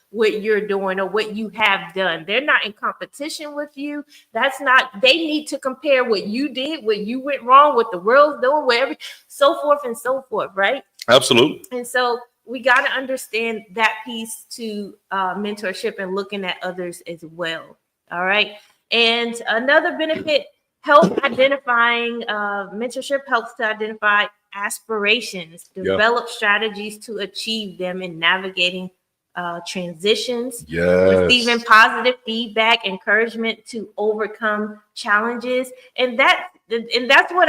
what you're doing or what you have done. They're not in competition with you. They need to compare what you did, what you went wrong, what the world's doing, whatever, so forth and so forth, right?
Absolutely.
And so we got to understand that piece to mentorship and looking at others as well. All right. And another benefit, mentorship helps to identify aspirations, develop strategies to achieve them, and navigating transitions, receiving positive feedback, encouragement to overcome challenges. And that's what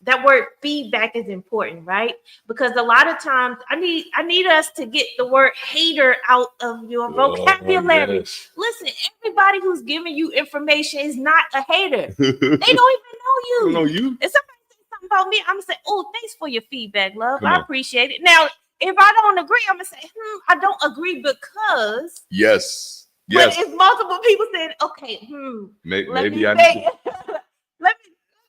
that word feedback is important, right? Because a lot of times I need us to get the word hater out of your vocabulary. Listen, everybody who's giving you information is not a hater. They don't even know you.
Don't know you.
If somebody says something about me, I'm gonna say, "Oh, thanks for your feedback, love. I appreciate it." Now, if I don't agree, I'm gonna say, "I don't agree because."
Yes.
But if multiple people said, "Okay,
maybe I need to.
Let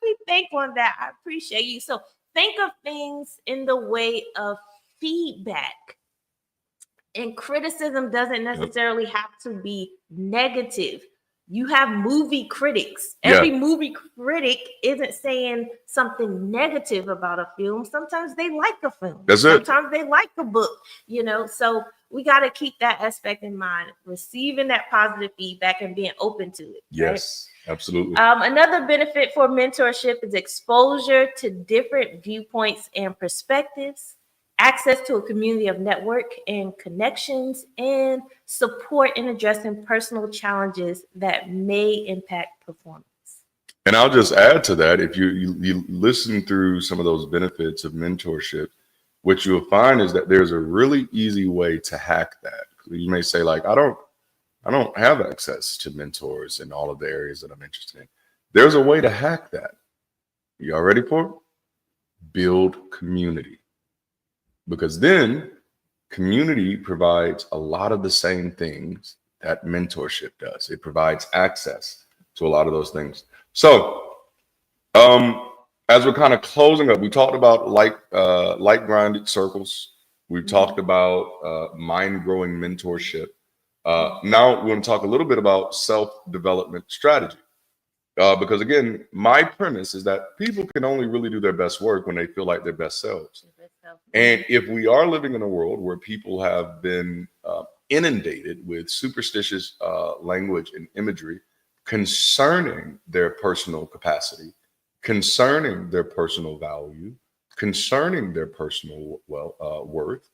me think on that. I appreciate you." So think of things in the way of feedback. And criticism doesn't necessarily have to be negative. You have movie critics. Every movie critic isn't saying something negative about a film. Sometimes they like a film. Sometimes they like a book, so we got to keep that aspect in mind, receiving that positive feedback and being open to it.
Yes, right? Absolutely.
Another benefit for mentorship is exposure to different viewpoints and perspectives, access to a community of network and connections, and support in addressing personal challenges that may impact performance.
And I'll just add to that, if you listen through some of those benefits of mentorship, what you'll find is that there's a really easy way to hack that. You may say, like, I don't have access to mentors in all of the areas that I'm interested in. There's a way to hack that. You all ready for it? Build community. Because then community provides a lot of the same things that mentorship does. It provides access to a lot of those things. So as we're kind of closing up, we talked about like-minded circles. We've talked about mind-growing mentorship. Now we want to talk a little bit about self-development strategy. Because again, my premise is that people can only really do their best work when they feel like their best selves. And if we are living in a world where people have been inundated with superstitious language and imagery concerning their personal capacity, concerning their personal value, concerning their personal worth,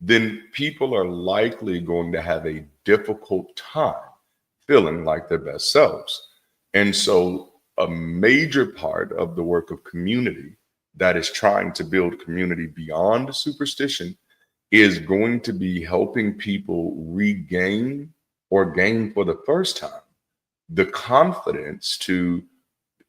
then people are likely going to have a difficult time feeling like their best selves. And so a major part of the work of community that is trying to build community beyond superstition is going to be helping people regain or gain for the first time the confidence to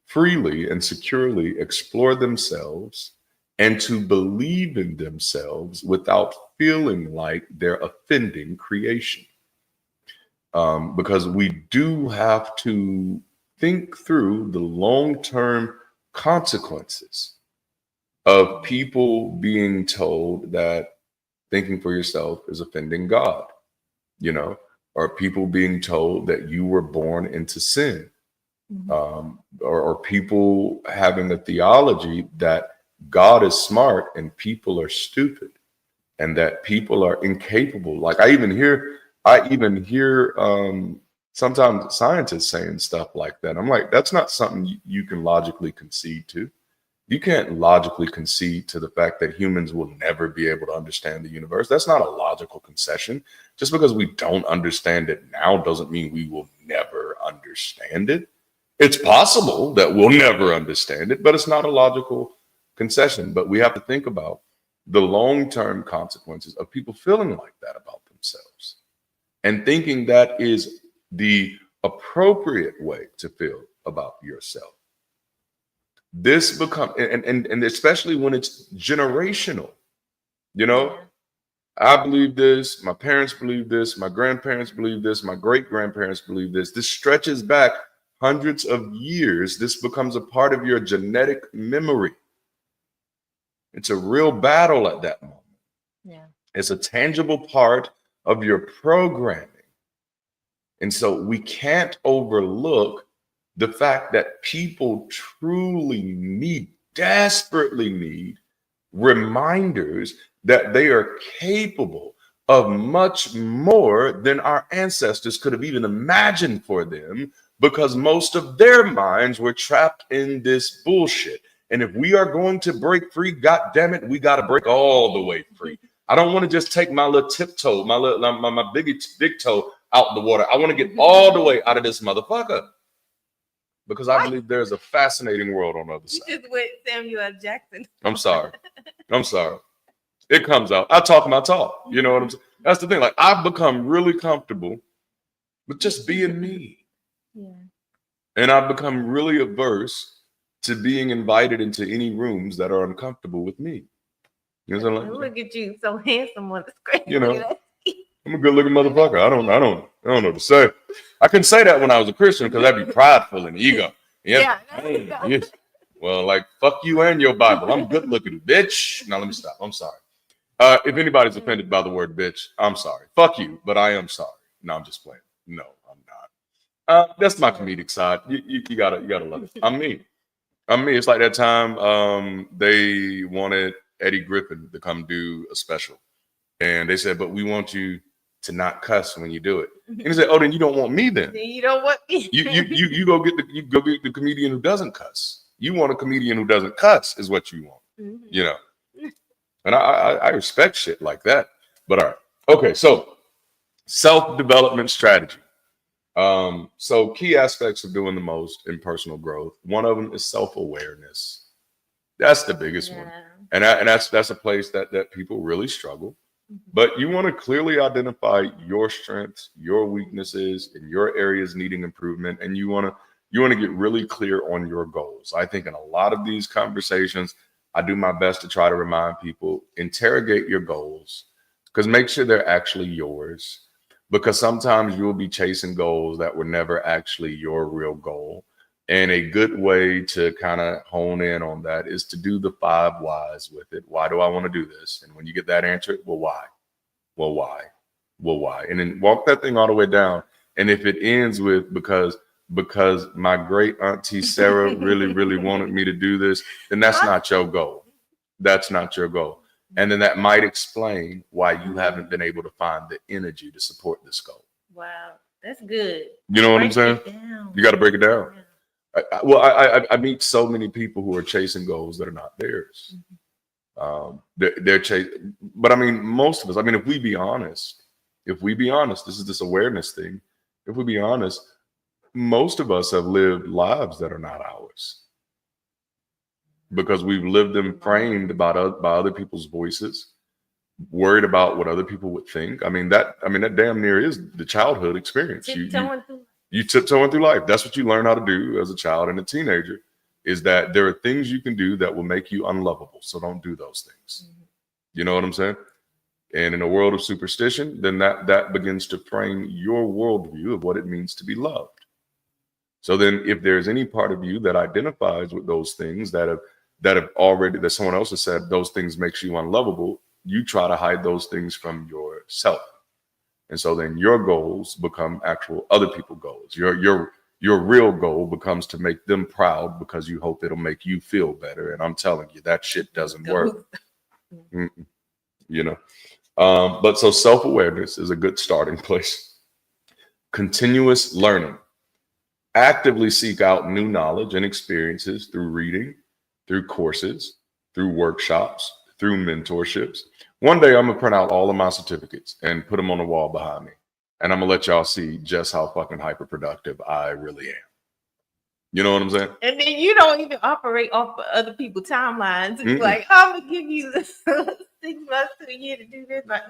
freely and securely explore themselves and to believe in themselves without feeling like they're offending creation. Because we do have to think through the long-term consequences of people being told that thinking for yourself is offending God, or people being told that you were born into sin, or people having a theology that God is smart and people are stupid. and that people are incapable. Like I even hear sometimes scientists saying stuff like that. I'm like, that's not something you can logically concede to. You can't logically concede to the fact that humans will never be able to understand the universe. That's not a logical concession. Just because we don't understand it now doesn't mean we will never understand it. It's possible that we'll never understand it, but it's not a logical concession. But we have to think about the long-term consequences of people feeling like that about themselves and thinking that is the appropriate way to feel about yourself. This becomes, and especially when it's generational, you know, I believe this, my parents believe this, my grandparents believe this, my great-grandparents believe this. This stretches back hundreds of years. This becomes a part of your genetic memory. It's a real battle at that moment.
Yeah.
It's a tangible part of your programming. And so we can't overlook the fact that people truly desperately need reminders that they are capable of much more than our ancestors could have even imagined for them, because most of their minds were trapped in this bullshit. And if we are going to break free, God damn it, we got to break all the way free. I don't want to just take my little tiptoe, my big toe out the water. I want to get all the way out of this motherfucker. Because I believe there's a fascinating world on the other side.
You just went Samuel L. Jackson.
I'm sorry. It comes out. I talk my talk. You know what I'm saying? That's the thing. Like, I've become really comfortable with just being me.
Yeah.
And I've become really averse to being invited into any rooms that are uncomfortable with me. You know what I'm saying?
Look at you, so handsome on the screen.
You know, I'm a good looking motherfucker. I don't know what to say. I couldn't say that when I was a Christian because that'd be prideful and ego. Yeah. Well, like, fuck you and your Bible. I'm good looking, bitch. Now let me stop. I'm sorry. If anybody's offended by the word bitch, I'm sorry. Fuck you, but I am sorry. No, I'm just playing. No, I'm not. That's my comedic side. You gotta love it. I'm me. It's like that time they wanted Eddie Griffin to come do a special. And they said, but we want you to not cuss when you do it. And he said, oh, then you don't want me then.
You don't want me.
You go get the comedian who doesn't cuss. You want a comedian who doesn't cuss is what you want. You know. And I respect shit like that. But all right. Okay, so self-development strategy. So key aspects of doing the most in personal growth. One of them is self-awareness. That's the biggest one. And that's a place that people really struggle. But you want to clearly identify your strengths, your weaknesses, and your areas needing improvement. And you want to get really clear on your goals. I think in a lot of these conversations, I do my best to try to remind people, interrogate your goals, because make sure they're actually yours. Because sometimes you'll be chasing goals that were never actually your real goal. And a good way to kind of hone in on that is to do the 5 whys with it. Why do I want to do this? And when you get that answer, well, why? Well, why? Well, why? And then walk that thing all the way down. And if it ends with because my great auntie Sarah really, really wanted me to do this, then that's not your goal. That's not your goal. And then that might explain why you haven't been able to find the energy to support this goal.
Wow, that's good.
You know what I'm saying? You got to break it down. I meet so many people who are chasing goals that are not theirs. They're chasing, but I mean, most of us, I mean, if we be honest, this is this awareness thing. If we be honest, most of us have lived lives that are not ours because we've lived them framed by other people's voices, worried about what other people would think. I mean, that damn near is the childhood experience. You tiptoeing through life. That's what you learn how to do as a child and a teenager, is that there are things you can do that will make you unlovable. So don't do those things. You know what I'm saying? And in a world of superstition, then that begins to frame your worldview of what it means to be loved. So then if there's any part of you that identifies with those things that someone else has said, those things makes you unlovable, you try to hide those things from yourself. And so then your goals become actual other people's goals. Your real goal becomes to make them proud because you hope it'll make you feel better. And I'm telling you, that shit doesn't work. you know. But so self-awareness is a good starting place. Continuous learning. Actively seek out new knowledge and experiences through reading, through courses, through workshops, through mentorships. One day I'm gonna print out all of my certificates and put them on the wall behind me. And I'm gonna let y'all see just how fucking hyper productive I really am. You know what I'm saying?
And then you don't even operate off of other people's timelines. It's like, I'm gonna give you 6 months to a year to do this. Like,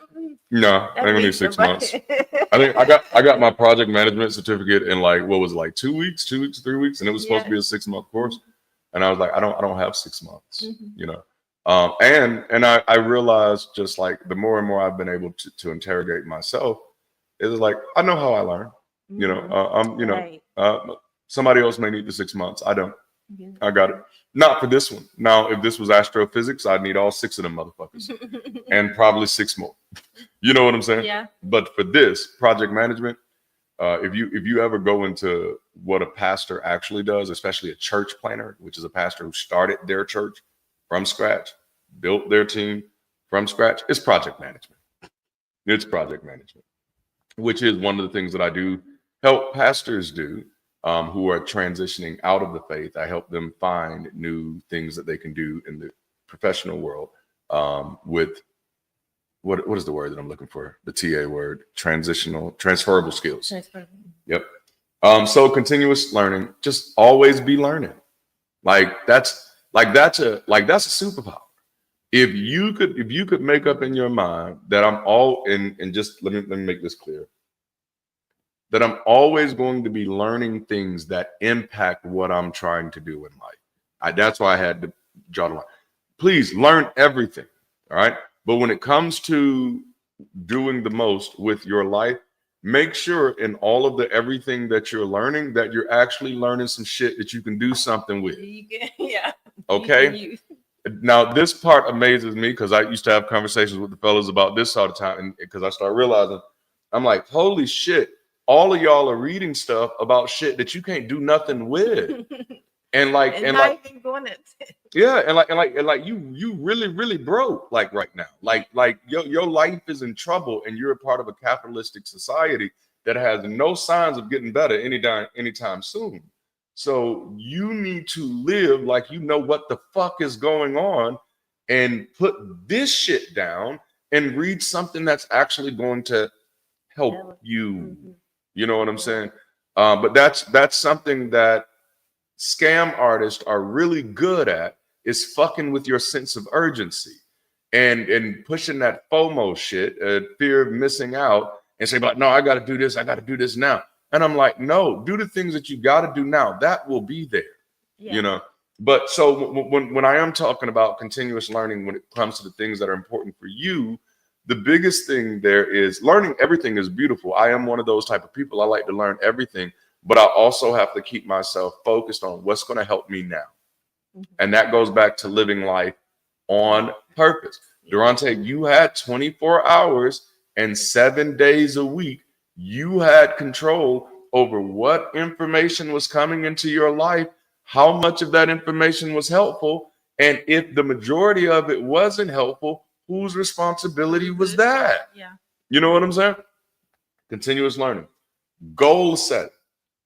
no, I ain't gonna need 6 months. I think I got my project management certificate in like, what was it, like 2 weeks, 3 weeks, and it was supposed to be a 6-month course. And I was like, I don't have 6 months, you know. And I realized, just like the more and more I've been able to interrogate myself, it's like I know how I learn. You know, somebody else may need the 6 months. I don't. I got it. Not for this one. Now, if this was astrophysics, I'd need all 6 of them motherfuckers and probably 6 more. You know what I'm saying?
Yeah.
But for this project management, if you ever go into what a pastor actually does, especially a church planner, which is a pastor who started their church from scratch, built their team from scratch, it's project management. It's project management, which is one of the things that I do help pastors do. Who are transitioning out of the faith. I help them find new things that they can do in the professional world with what is the word that I'm looking for? The TA word, transferable skills. Yep. So continuous learning, just always be learning. That's a superpower. If you could make up in your mind that I'm all and just let me make this clear. That I'm always going to be learning things that impact what I'm trying to do in life. That's why I had to draw the line. Please learn everything, all right? But when it comes to doing the most with your life, make sure in all of the everything that you're learning that you're actually learning some shit that you can do something with.
Yeah.
Okay? Now, this part amazes me because I used to have conversations with the fellas about this all the time, and because I started realizing, I'm like, holy shit. All of y'all are reading stuff about shit that you can't do nothing with, and you really broke right now. Like your life is in trouble, and you're a part of a capitalistic society that has no signs of getting better anytime soon. So you need to live like you know what the fuck is going on, and put this shit down and read something that's actually going to help you. You know what I'm saying? But that's something that scam artists are really good at, is fucking with your sense of urgency and pushing that FOMO shit, fear of missing out, and say, like, no, I got to do this now. And I'm like, no, do the things that you got to do now. That will be there, you know? But so when I am talking about continuous learning, when it comes to the things that are important for you, the biggest thing there is learning everything is beautiful. I am one of those type of people. I like to learn everything, but I also have to keep myself focused on what's going to help me now. And that goes back to living life on purpose. Darante, you had 24 hours and 7 days a week. You had control over what information was coming into your life, how much of that information was helpful. And if the majority of it wasn't helpful, whose responsibility was that?
Yeah.
You know what I'm saying? Continuous learning. Goal set.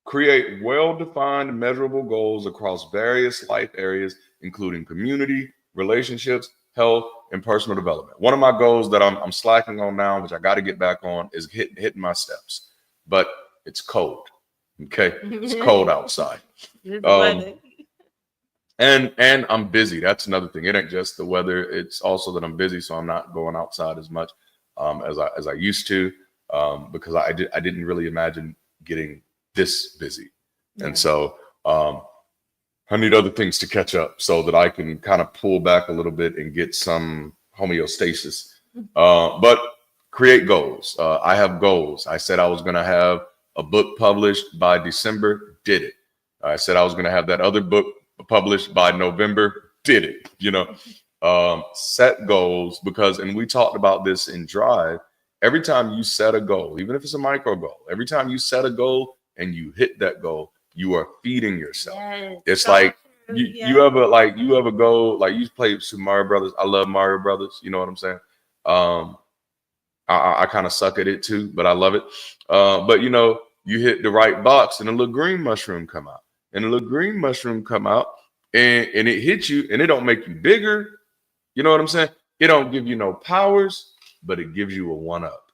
Create well-defined, measurable goals across various life areas, including community, relationships, health, and personal development. One of my goals that I'm slacking on now, which I got to get back on, is hitting my steps. But it's cold. Okay? It's cold outside. And I'm busy. That's another thing. It ain't just the weather. It's also that I'm busy, so I'm not going outside as much as I used to, because I didn't really imagine getting this busy. And so I need other things to catch up so that I can kind of pull back a little bit and get some homeostasis. But create goals. I have goals. I said I was going to have a book published by December. Did it. I said I was going to have that other book published by November. Did it. You know, set goals, because, and we talked about this in Drive, every time you set a goal, even if it's a micro goal, every time you set a goal and you hit that goal, you are feeding yourself. Yes, it's so like you ever go, like, you play Super Mario Brothers. I love Mario Brothers. You know what I'm saying? I kind of suck at it too, but I love it. But you know, you hit the right box and a little green mushroom come out. And a little green mushroom come out and it hits you and it don't make you bigger. You know what I'm saying? It don't give you no powers, but it gives you a one-up.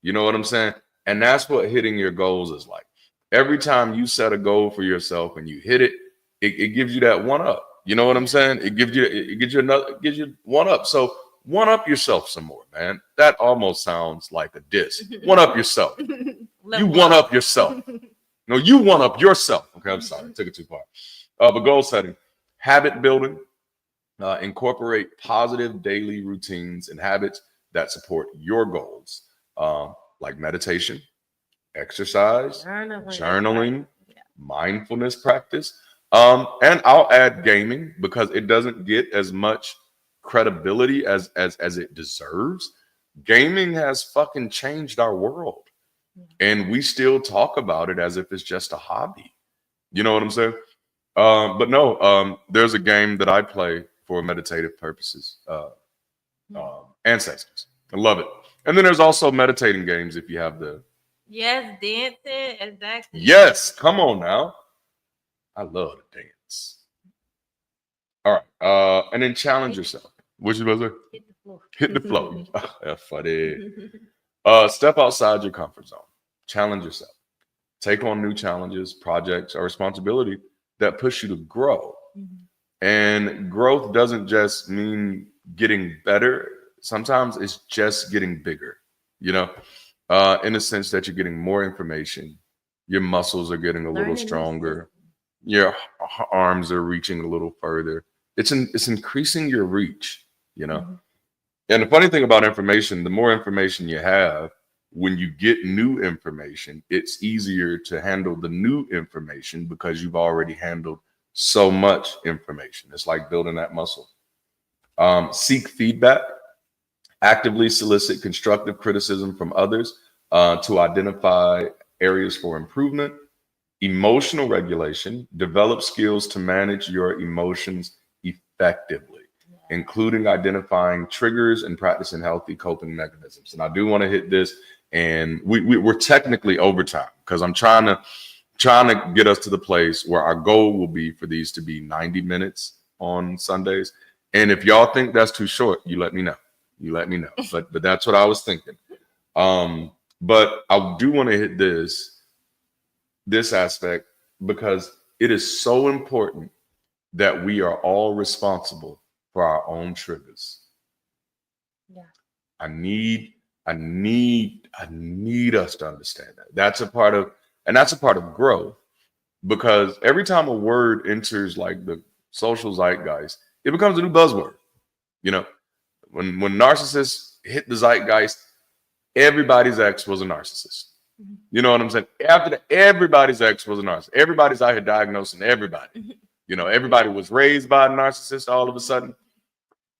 You know what I'm saying? And that's what hitting your goals is like. Every time you set a goal for yourself and you hit it, it gives you that one-up. You know what I'm saying? It gives you one up. So one up yourself some more, man. That almost sounds like a diss. One up yourself. You one up yourself. No, you one up yourself. Okay, I'm sorry. I took it too far. But goal setting, habit building, incorporate positive daily routines and habits that support your goals, like meditation, exercise, journaling, mindfulness practice. And I'll add gaming because it doesn't get as much credibility as it deserves. Gaming has fucking changed our world. And we still talk about it as if it's just a hobby. You know what I'm saying? But no, there's a game that I play for meditative purposes. Ancestors. I love it. And then there's also meditating games if you have the...
Yes, dancing. Exactly.
Yes, come on now. I love to dance. All right. And then challenge yourself. What you supposed to do?
Hit the floor.
Hit the flow. That's funny. Step outside your comfort zone. Challenge yourself. Take on new challenges, projects, or responsibility that push you to grow. And growth doesn't just mean getting better. Sometimes it's just getting bigger, you know, in the sense that you're getting more information. Your muscles are getting a little stronger. Your arms are reaching a little further. It's increasing your reach, you know. And the funny thing about information, the more information you have, when you get new information, it's easier to handle the new information because you've already handled so much information. It's like building that muscle. Seek feedback, actively solicit constructive criticism from others to identify areas for improvement. Emotional regulation, develop skills to manage your emotions effectively, including identifying triggers and practicing healthy coping mechanisms. And I do want to hit this, and we're technically overtime because I'm trying to get us to the place where our goal will be for these to be 90 minutes on Sundays. And if y'all think that's too short, you let me know. But that's what I was thinking. But I do want to hit this aspect because it is so important that we are all responsible for our own triggers.
Yeah.
I need us to understand that. That's a part of growth, because every time a word enters like the social zeitgeist, it becomes a new buzzword. You know, when narcissists hit the zeitgeist, everybody's ex was a narcissist. You know what I'm saying? After that, everybody's ex was a narcissist. Everybody's out here diagnosing everybody. You know, everybody was raised by a narcissist all of a sudden.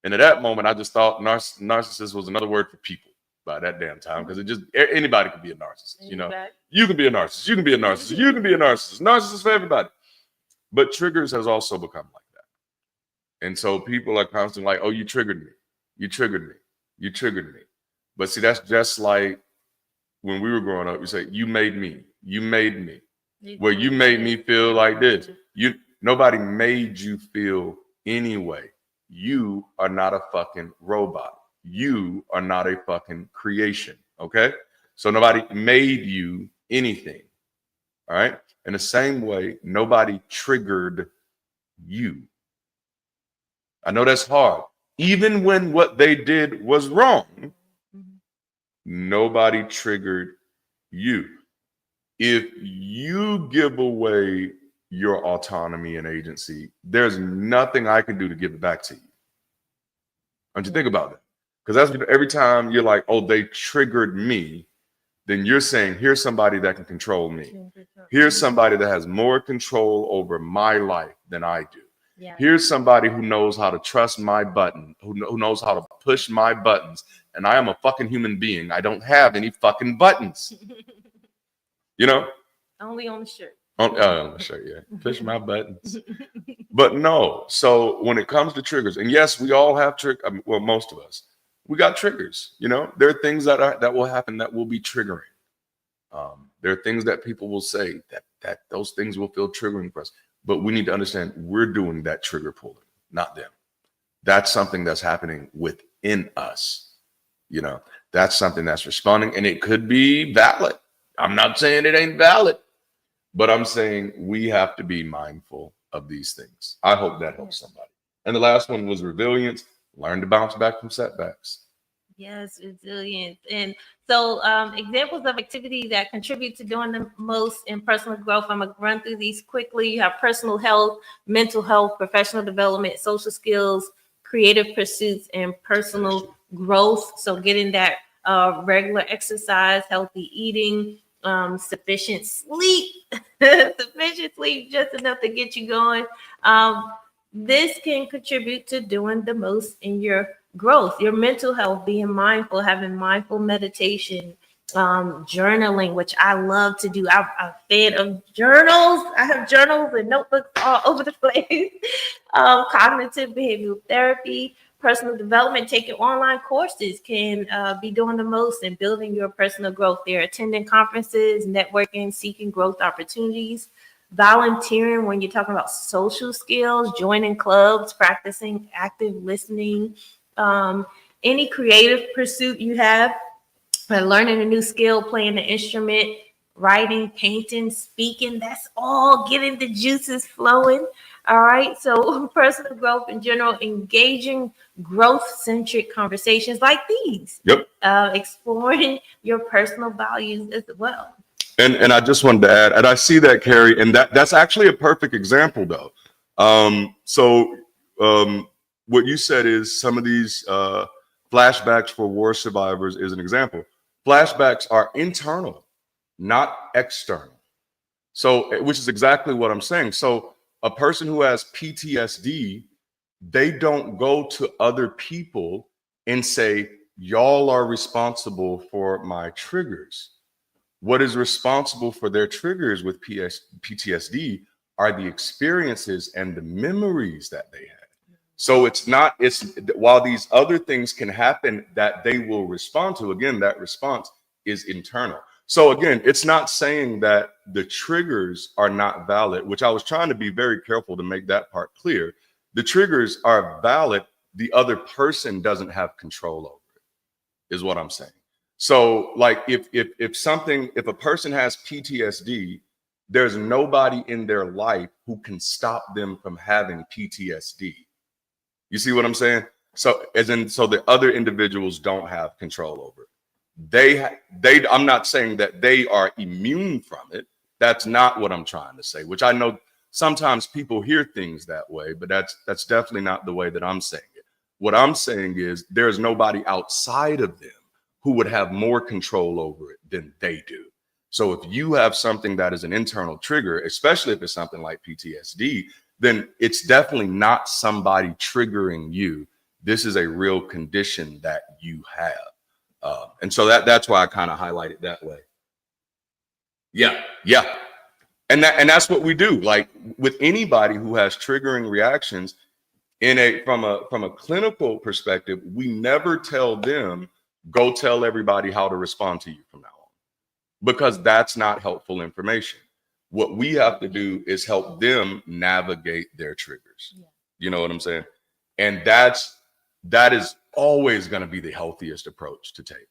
And at that moment, I just thought narcissist was another word for people by that damn time, because it just anybody could be a narcissist. You know, you can be a narcissist. You can be a narcissist. You can be a narcissist. Narcissist for everybody. But triggers has also become like that. And so people are constantly like, oh, you triggered me. You triggered me. You triggered me. But see, that's just like when we were growing up, you say, you made me. You made me. Well, you made me feel like this. Nobody made you feel anyway. You are not a fucking robot. You are not a fucking creation. Okay? So nobody made you anything. All right? In the same way, nobody triggered you. I know that's hard. Even when what they did was wrong, nobody triggered you. If you give away your autonomy and agency, there's nothing I can do to give it back to you. Don't you think about that? Because that's every time you're like, oh, they triggered me, then you're saying, here's somebody that can control me. Here's somebody that has more control over my life than I do. Yeah. Here's somebody who knows how to trust my button, who knows how to push my buttons. And I am a fucking human being. I don't have any fucking buttons. You know?
Only on the shirt.
On the shirt, yeah. Push my buttons. But no. So when it comes to triggers, and yes, we all have well, most of us. we got triggers. You know, there are things that will happen that will be triggering. There are things that people will say that those things will feel triggering for us. But we need to understand we're doing that trigger pulling, not them. That's something that's happening within us. You know, that's something that's responding, and it could be valid. I'm not saying it ain't valid, but I'm saying we have to be mindful of these things. I hope that helps somebody. And the last one was resilience. Learn to bounce back from setbacks.
Yes, resilience. And so examples of activity that contribute to doing the most in personal growth. I'm going to run through these quickly. You have personal health, mental health, professional development, social skills, creative pursuits, and personal growth. So getting that regular exercise, healthy eating, sufficient sleep, just enough to get you going. This can contribute to doing the most in your growth, your mental health, being mindful, having mindful meditation, journaling, which I love to do. I'm a fan of journals. I have journals and notebooks all over the place. Cognitive behavioral therapy, personal development, taking online courses can be doing the most in building your personal growth. They're attending conferences, networking, seeking growth opportunities. Volunteering, when you're talking about social skills, joining clubs, practicing active listening, any creative pursuit you have, learning a new skill, playing an instrument, writing, painting, speaking, that's all getting the juices flowing. All right. So personal growth in general, engaging growth-centric conversations like these.
Yep.
Exploring your personal values as well.
And I just wanted to add, and I see that, Carrie, and that's actually a perfect example, though. What you said is some of these flashbacks for war survivors is an example. Flashbacks are internal, not external. So, which is exactly what I'm saying. So a person who has PTSD, they don't go to other people and say, y'all are responsible for my triggers. What is responsible for their triggers with PTSD are the experiences and the memories that they had. So it's while these other things can happen that they will respond to, again, that response is internal. So again, it's not saying that the triggers are not valid, which I was trying to be very careful to make that part clear. The triggers are valid. The other person doesn't have control over it, is what I'm saying. So like if a person has PTSD, there's nobody in their life who can stop them from having PTSD. You see what I'm saying? So so the other individuals don't have control over it. I'm not saying that they are immune from it. That's not what I'm trying to say, which I know sometimes people hear things that way, but that's definitely not the way that I'm saying it. What I'm saying is there's nobody outside of them who would have more control over it than they do. So if you have something that is an internal trigger, especially if it's something like PTSD, then it's definitely not somebody triggering you. This is a real condition that you have. And so that's why I kind of highlight it that way. Yeah. And that's what we do. Like with anybody who has triggering reactions from a clinical perspective, we never tell them, go tell everybody how to respond to you from now on, because that's not helpful information. What we have to do is help them navigate their triggers. Yeah. You know what I'm saying? And that is always going to be the healthiest approach to take.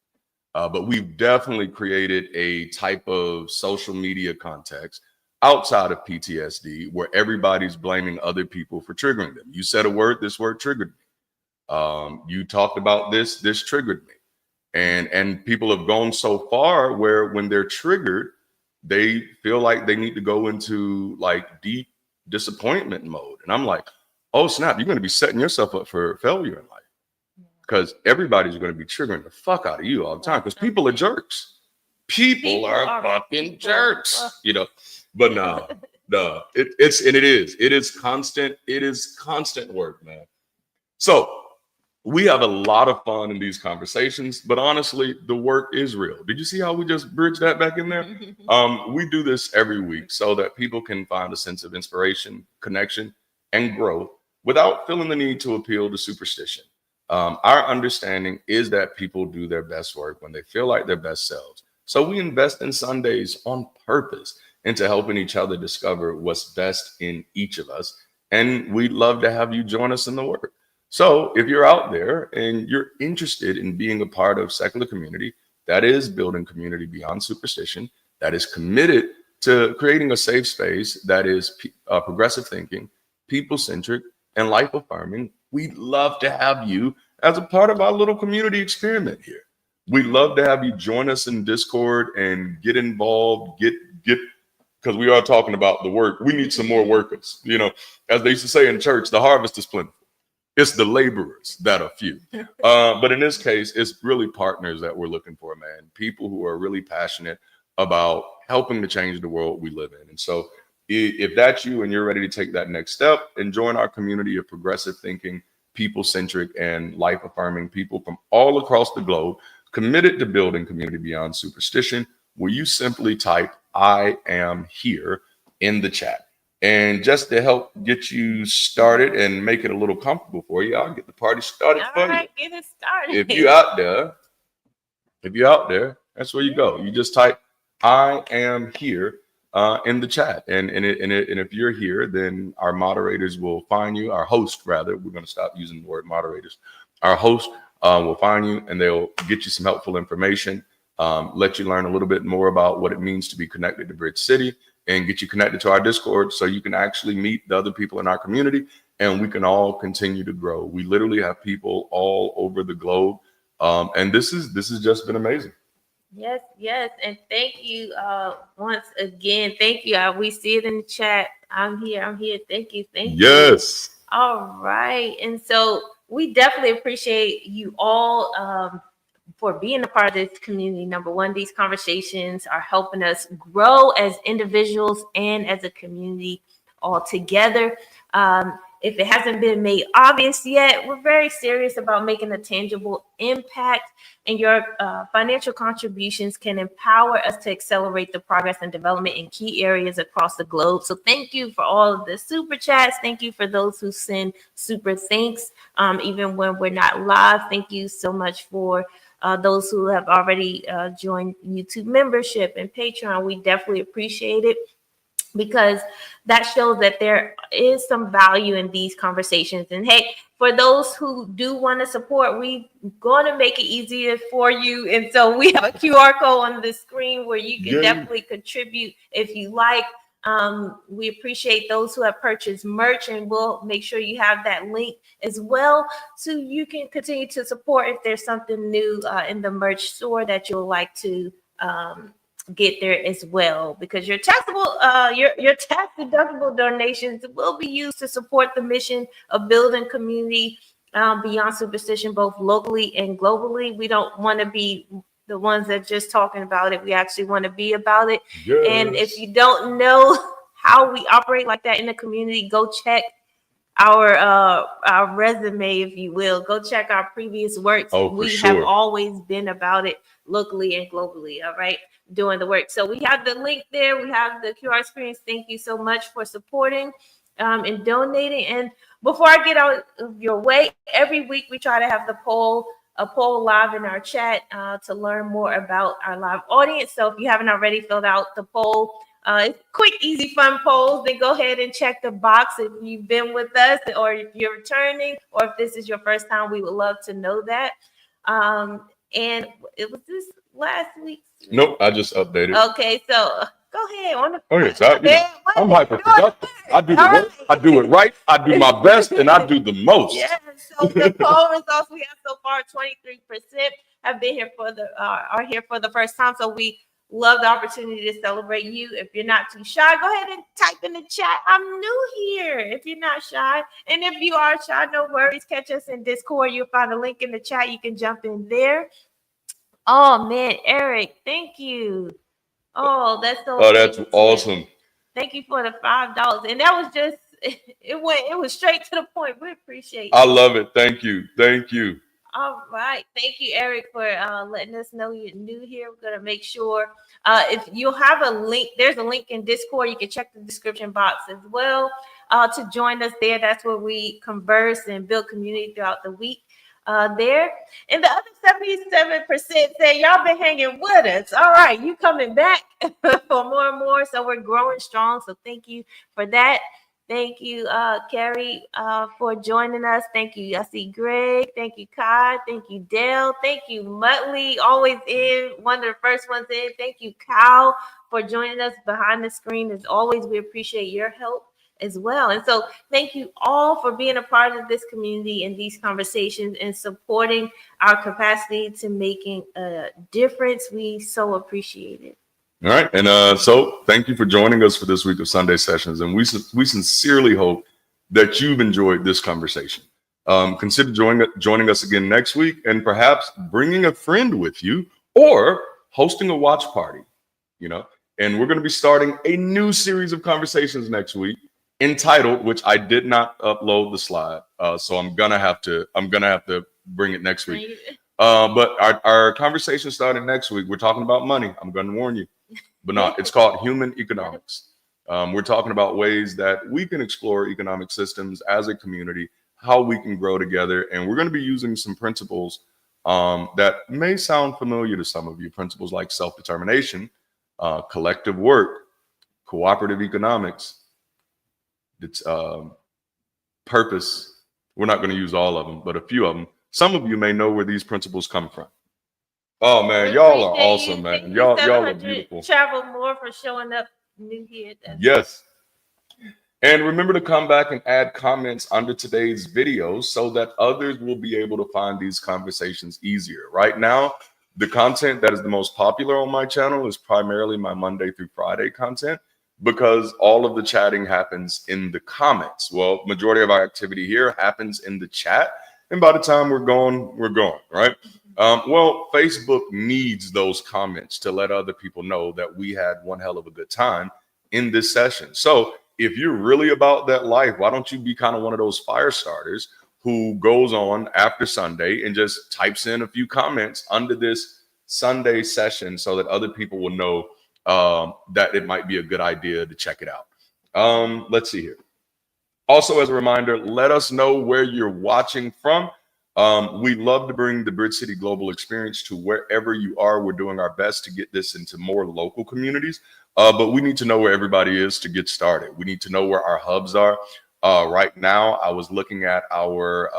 But we've definitely created a type of social media context outside of PTSD where everybody's blaming other people for triggering them. You said a word, this word triggered me. You talked about this triggered me. And people have gone so far where when they're triggered, they feel like they need to go into like deep disappointment mode. And I'm like, oh snap, you're going to be setting yourself up for failure in life, because everybody's going to be triggering the fuck out of you all the time, because people are jerks. People are fucking jerks, you know. But no, it is constant work, man. So we have a lot of fun in these conversations, but honestly, the work is real. Did you see how we just bridged that back in there? We do this every week so that people can find a sense of inspiration, connection, and growth without feeling the need to appeal to superstition. Our understanding is that people do their best work when they feel like their best selves. So we invest in Sundays on purpose into helping each other discover what's best in each of us. And we'd love to have you join us in the work. So if you're out there and you're interested in being a part of secular community that is building community beyond superstition, that is committed to creating a safe space that is progressive thinking, people-centric, and life-affirming, we'd love to have you as a part of our little community experiment here. We'd love to have you join us in Discord and get involved, get because we are talking about the work. We need some more workers. You know, as they used to say in church, the harvest is plentiful. It's the laborers that are few. But in this case, it's really partners that we're looking for, man. People who are really passionate about helping to change the world we live in. And so if that's you and you're ready to take that next step and join our community of progressive thinking, people-centric, and life-affirming people from all across the globe committed to building community beyond superstition, will you simply type "I am here" in the chat? And just to help get you started and make it a little comfortable for you, I'll get the party started for you.
Get it started.
If you're out there, that's where you go. You just type "I am here" in the chat, and if you're here, then our moderators will find you. Our host, rather, we're going to stop using the word moderators. Our host will find you, and they'll get you some helpful information, let you learn a little bit more about what it means to be connected to Bridge City, and get you connected to our Discord so you can actually meet the other people in our community, and we can all continue to grow. We literally have people all over the globe, and this has just been amazing.
Yes, and thank you once again. Thank you. We see it in the chat. I'm here. Thank you.
Yes.
All right, and so we definitely appreciate you all for being a part of this community. Number one, these conversations are helping us grow as individuals and as a community all together. If it hasn't been made obvious yet, we're very serious about making a tangible impact, and your financial contributions can empower us to accelerate the progress and development in key areas across the globe. So thank you for all of the super chats. Thank you for those who send super thanks, even when we're not live. Thank you so much for those who have already joined YouTube membership and Patreon. We definitely appreciate it, because that shows that there is some value in these conversations. And hey, for those who do want to support, we're going to make it easier for you. And so we have a QR code on the screen where you can definitely contribute if you like. We appreciate those who have purchased merch, and we'll make sure you have that link as well, so you can continue to support if there's something new in the merch store that you'll like to get there as well, because your taxable your tax deductible donations will be used to support the mission of building community beyond superstition, both locally and globally. We don't want to be the ones that just talking about it. We actually want to be about it. Yes. And if you don't know how we operate like that in the community, go check our resume, if you will. Go check our previous works. We have always been about it locally and globally. All right, doing the work. So we have the link there. We have the QR screens. Thank you so much for supporting and donating. And before I get out of your way, every week we try to have a poll live in our chat to learn more about our live audience. So if you haven't already filled out the poll, it's quick, easy, fun polls, then go ahead and check the box if you've been with us, or if you're returning, or if this is your first time. We would love to know that. And it was this last week.
Nope, I just updated.
Okay, so go ahead.
I'm hyper productive. I do the work. I do it right. I do my best, and I do the most.
Yeah. So the poll results we have so far: 23% have been here are here for the first time. So we love the opportunity to celebrate you. If you're not too shy, go ahead and type in the chat, "I'm new here," if you're not shy. And if you are shy, no worries. Catch us in Discord. You'll find a link in the chat. You can jump in there. Oh man, Eric, thank you. Oh, that's so.
Oh, that's awesome.
Thank you for the $5. And that was just it was straight to the point. We appreciate it.
I love it. Thank you.
All right. Thank you, Eric, for letting us know you're new here. We're going to make sure if you'll have a link, there's a link in Discord. You can check the description box as well to join us there. That's where we converse and build community throughout the week. there. And the other 77% said, y'all been hanging with us. All right, you coming back for more and more. So we're growing strong. So thank you for that. Thank you, Carrie, for joining us. Thank you. I see Greg. Thank you, Kai. Thank you, Dale. Thank you, Muttley, always in, one of the first ones in. Thank you, Kyle, for joining us behind the screen. As always, we appreciate your help as well. And so thank you all for being a part of this community and these conversations and supporting our capacity to making a difference. We so appreciate it.
All right. And so thank you for joining us for this week of Sunday Sessions. And we sincerely hope that you've enjoyed this conversation. Consider joining us again next week and perhaps bringing a friend with you or hosting a watch party, and we're going to be starting a new series of conversations next week entitled, which I did not upload the slide. So I'm going to have to bring it next week. But our conversation starting next week. We're talking about money. I'm going to warn you. But no, it's called human economics. We're talking about ways that we can explore economic systems as a community, how we can grow together. And we're going to be using some principles that may sound familiar to some of you. Principles like self-determination, collective work, cooperative economics, it's purpose. We're not going to use all of them, but a few of them. Some of you may know where these principles come from. Oh man, y'all are awesome, man. Y'all are beautiful.
Travel more for showing up new here.
Yes. And remember to come back and add comments under today's videos so that others will be able to find these conversations easier. Right now, the content that is the most popular on my channel is primarily my Monday through Friday content because all of the chatting happens in the comments. Well, majority of our activity here happens in the chat. And by the time we're gone, right? Well, Facebook needs those comments to let other people know that we had one hell of a good time in this session. So if you're really about that life, why don't you be kind of one of those fire starters who goes on after Sunday and just types in a few comments under this Sunday session so that other people will know that it might be a good idea to check it out. Let's see here. Also, as a reminder, let us know where you're watching from. We love to bring the BridgeCity Global experience to wherever you are. We're doing our best to get this into more local communities, but we need to know where everybody is to get started. We need to know where our hubs are. Right now, I was looking at our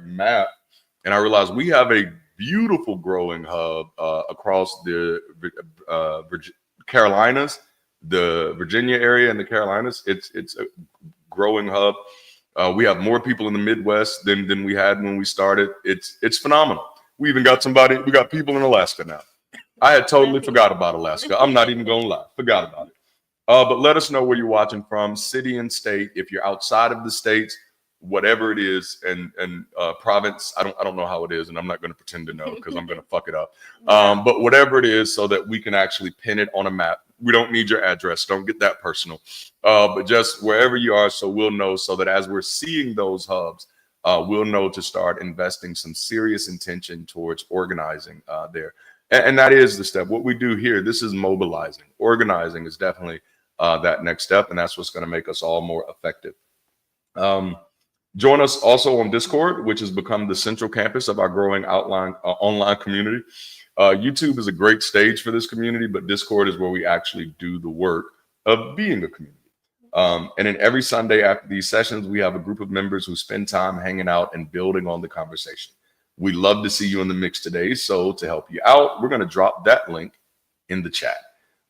map, and I realized we have a beautiful growing hub across the Carolinas, the Virginia area, and the Carolinas. It's a growing hub. We have more people in the Midwest than we had when we started. It's phenomenal. We even got we got people in Alaska now. I had totally forgot about Alaska. I'm not even gonna lie, forgot about it. But let us know where you're watching from, city and state. If you're outside of the states, whatever it is, and province, I don't know how it is, and I'm not gonna pretend to know because I'm gonna fuck it up. But whatever it is, so that we can actually pin it on a map. We don't need your address. Don't get that personal. But just wherever you are, so we'll know, so that as we're seeing those hubs, we'll know to start investing some serious intention towards organizing there. And that is the step. What we do here, this is mobilizing. Organizing is definitely that next step, and that's what's going to make us all more effective. Join us also on Discord, which has become the central campus of our growing online community. YouTube is a great stage for this community, but Discord is where we actually do the work of being a community. And then every Sunday after these sessions, we have a group of members who spend time hanging out and building on the conversation. We'd love to see you in the mix today. So to help you out, we're going to drop that link in the chat.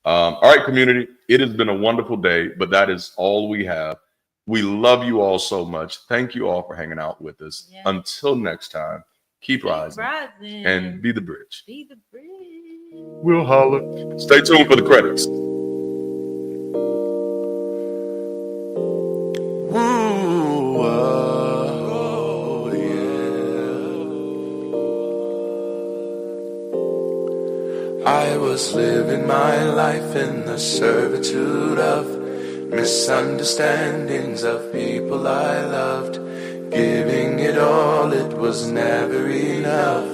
All right, community, it has been a wonderful day, but that is all we have. We love you all so much. Thank you all for hanging out with us. Yeah. Until next time, keep rising and be the bridge.
Be the bridge.
We'll holler. Stay tuned for the credits.
I was living my life in the servitude of misunderstandings of people I loved. Giving it all, it was never enough.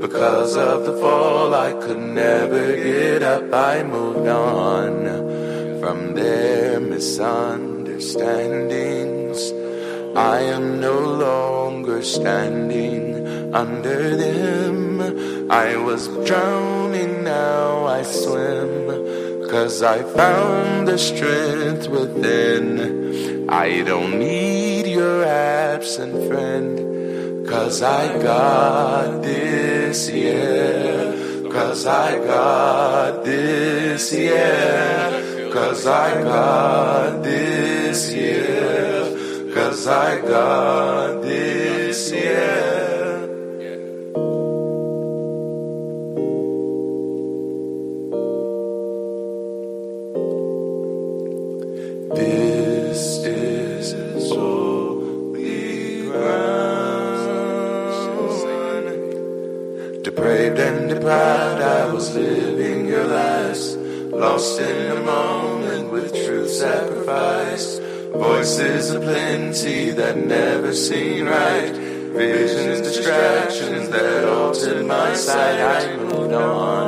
Because of the fall, I could never get up. I moved on from their misunderstandings. I am no longer standing under them. I was drowning, now I swim, 'cause I found the strength within. I don't need your absent friend, 'cause I got this, yeah. 'Cause I got this, yeah. 'Cause I got this, yeah. 'Cause I got this, yeah. This is holy ground. Depraved and deprived, I was living your lies, lost in a moment with truth sacrificed. Voices aplenty that never seem right. Visions, distractions that altered my sight. I moved on.